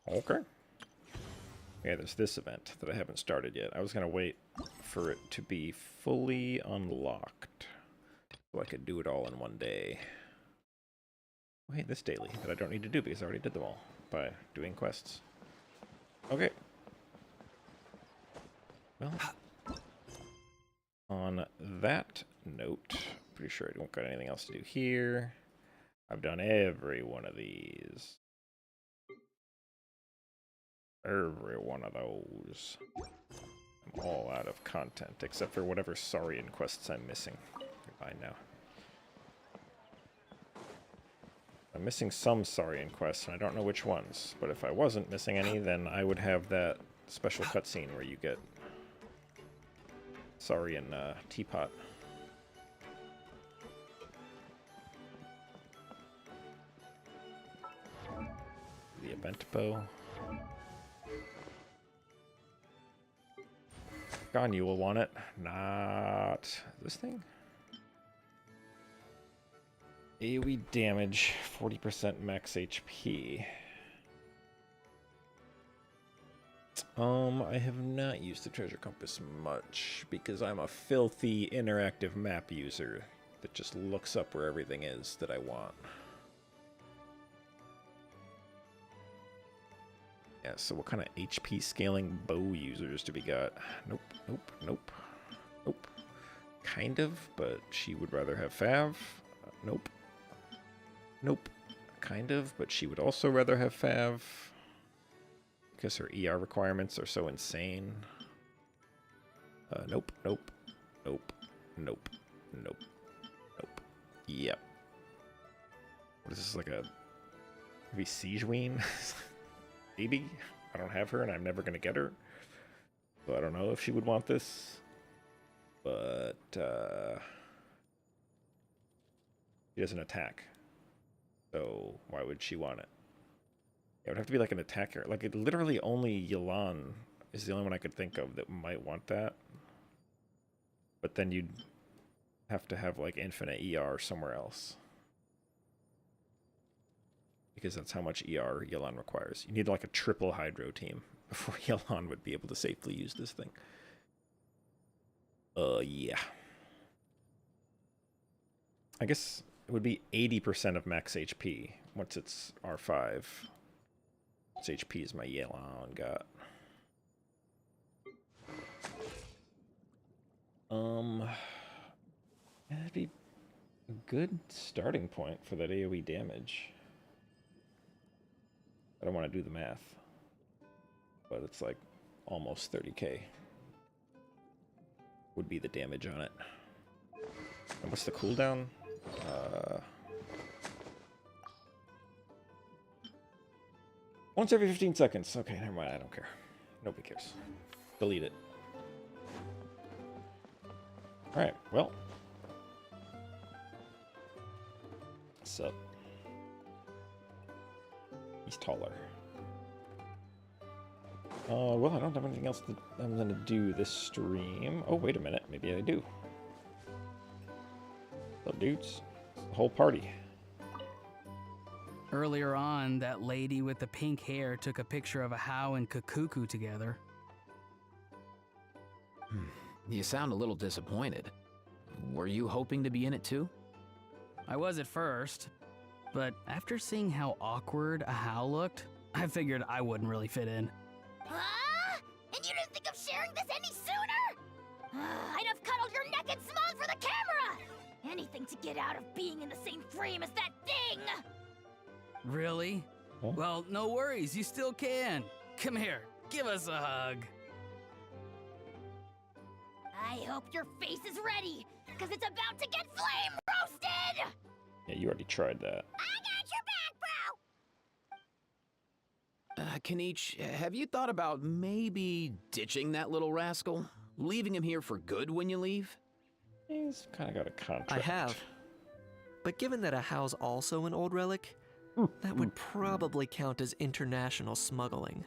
Okay. Okay, there's this event that I haven't started yet. I was going to wait for it to be fully unlocked so I could do it all in one day. Oh, hey, this daily that I don't need to do because I already did them all by doing quests. Okay. Well, on that note, pretty sure I don't got anything else to do here. I've done every one of these. Every one of those. I'm all out of content, except for whatever Saurian quests I'm missing. You're fine now. I'm missing some Saurian quests, and I don't know which ones. But if I wasn't missing any, then I would have that special cutscene where you get Saurian teapot. The event bow. Gone, you will want it. Not this thing. AoE damage, 40% max HP. I have not used the treasure compass much because I'm a filthy interactive map user that just looks up where everything is that I want. Yeah, so what kind of HP scaling bow users do we got? Nope, nope, nope, nope. Kind of, but she would rather have Fav. Nope. Nope. Kind of, but she would also rather have Fav. Because her ER requirements are so insane. Nope, nope, nope, nope, nope, nope. Yep. What is this, like a maybe Siegeween? Maybe. I don't have her and I'm never going to get her. So I don't know if she would want this. but he doesn't attack. So why would she want it? It would have to be like an attacker. Like, it literally only Yelan is the only one I could think of that might want that. But then you'd have to have like infinite ER somewhere else. Because that's how much ER Yelan requires. You need like a triple Hydro team before Yelan would be able to safely use this thing. Yeah. I guess it would be 80% of max HP once it's R5. Its HP is my Yelan got. That'd be a good starting point for that AoE damage. I don't want to do the math, but it's like almost 30k would be the damage on it. And what's the cooldown? Once every 15 seconds. Okay, never mind. I don't care. Nobody cares. Delete it. Alright, well. What's up? He's taller. Well, I don't have anything else that I'm going to do this stream. Oh, wait a minute. Maybe I do. What's up, dudes? It's the whole party. Earlier on, that lady with the pink hair took a picture of a Hao and Kakuku together. You sound a little disappointed. Were you hoping to be in it too? I was at first, but after seeing how awkward a Hao looked, I figured I wouldn't really fit in. Huh? And you didn't think of sharing this any sooner? I'd have cuddled your neck and smiled for the camera! Anything to get out of being in the same frame as that thing! Really? Huh? Well, no worries, you still can. Come here, give us a hug. I hope your face is ready, because it's about to get flame roasted! Yeah, you already tried that. I got your back, bro! Kanich, have you thought about maybe ditching that little rascal? Leaving him here for good when you leave? He's kind of got a contract. I have. But given that a Hao's also an old relic, that would probably count as international smuggling.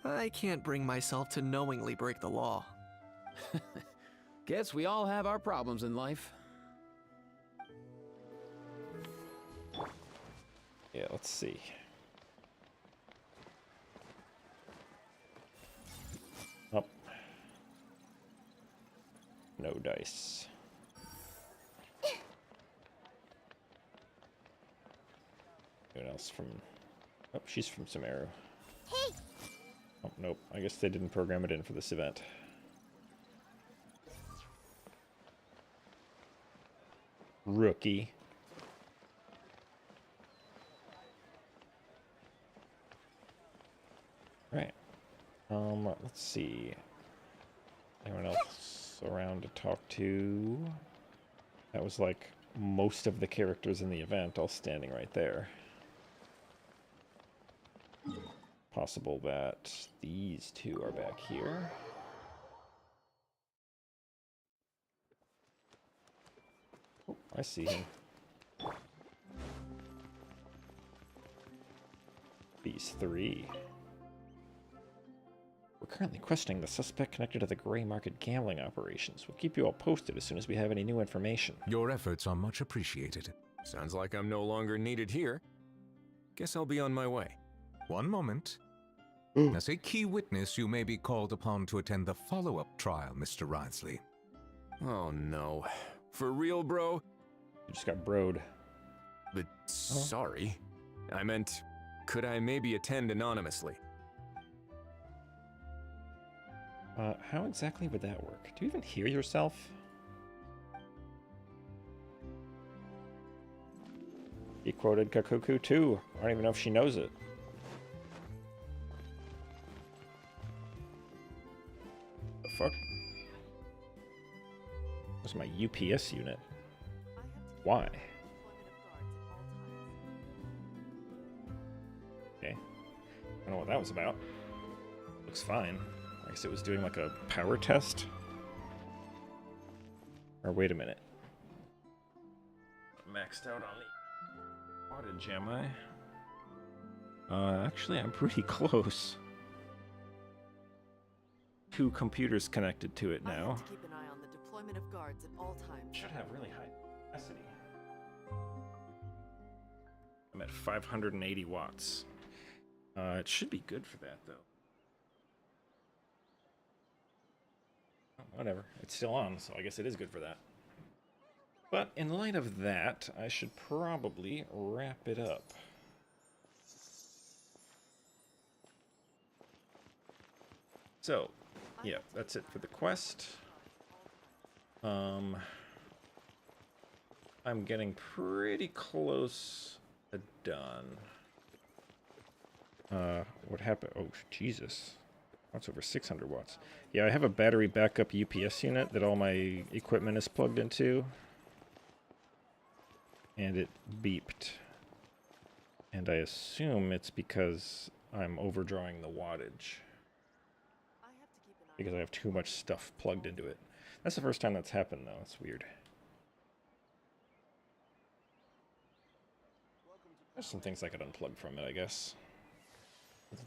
I can't bring myself to knowingly break the law. Guess we all have our problems in life. Yeah, let's see. Oh. No dice. Anyone else from... Oh, she's from Sumeru. Hey! Oh, nope. I guess they didn't program it in for this event. Rookie. Right. Let's see. Anyone else around to talk to? That was like most of the characters in the event all standing right there. Possible that these two are back here. Oh, I see him. These three. We're currently questioning the suspect connected to the gray market gambling operations. We'll keep you all posted as soon as we have any new information. Your efforts are much appreciated. Sounds like I'm no longer needed here. Guess I'll be on my way. One moment. As a key witness, you may be called upon to attend the follow-up trial, Mr. Risley. Oh no. For real, bro? You just got broed. But sorry. I meant, could I maybe attend anonymously? How exactly would that work? Do you even hear yourself? He quoted Kakuku too. I don't even know if she knows it. The fuck? Where's my UPS unit? Why? Okay. I don't know what that was about. Looks fine. I guess it was doing like a power test. Or wait a minute. Maxed out on the wattage, am I? Actually, I'm pretty close. 2 computers connected to it now. I have to keep an eye on the deployment of guards at all times. Should have really high capacity. I'm at 580 watts. It should be good for that, though. Oh, whatever. It's still on, so I guess it is good for that. But in light of that, I should probably wrap it up. So, yeah, that's it for the quest. I'm getting pretty close to done. What happened? Oh, Jesus. That's over 600 watts. Yeah, I have a battery backup UPS unit that all my equipment is plugged into. And it beeped. And I assume it's because I'm overdrawing the wattage. Because I have too much stuff plugged into it. That's the first time that's happened, though. It's weird. There's some things I could unplug from it, I guess.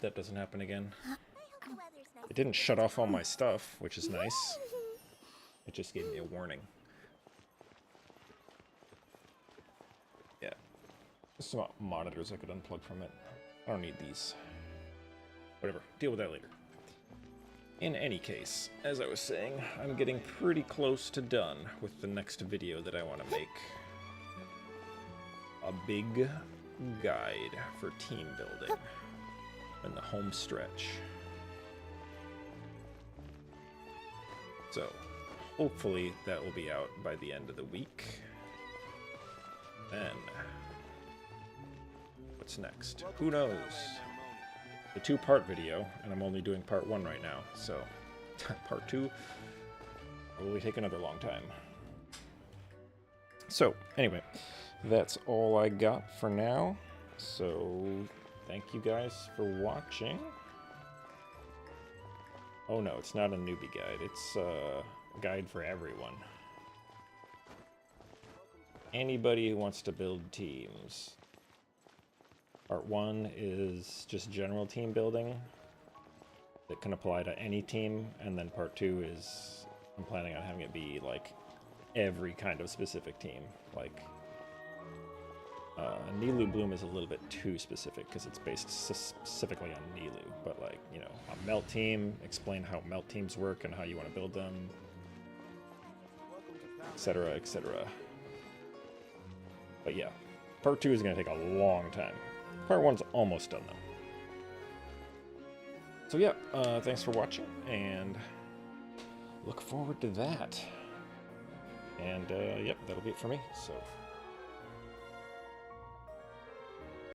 That doesn't happen again. It didn't shut off all my stuff, which is nice. It just gave me a warning. Yeah. There's some monitors I could unplug from it. I don't need these. Whatever. Deal with that later. In any case, as I was saying, I'm getting pretty close to done with the next video that I want to make. A big guide for team building in the home stretch. So, hopefully that will be out by the end of the week. Then, what's next? Who knows? A 2-part video, and I'm only doing part 1 right now, so part 2 will probably take another long time. So, anyway, that's all I got for now. So, thank you guys for watching. Oh no, it's not a newbie guide, it's a guide for everyone. Anybody who wants to build teams. Part 1 is just general team building that can apply to any team, and then part 2 is I'm planning on having it be like every kind of specific team. Like Nilu Bloom is a little bit too specific because it's based specifically on Nilu, but like, you know, a melt team, explain how melt teams work and how you want to build them, etc., etc. But yeah, part 2 is going to take a long time. Part 1's almost done, though. So yeah, thanks for watching, and look forward to that. And yep, that'll be it for me, so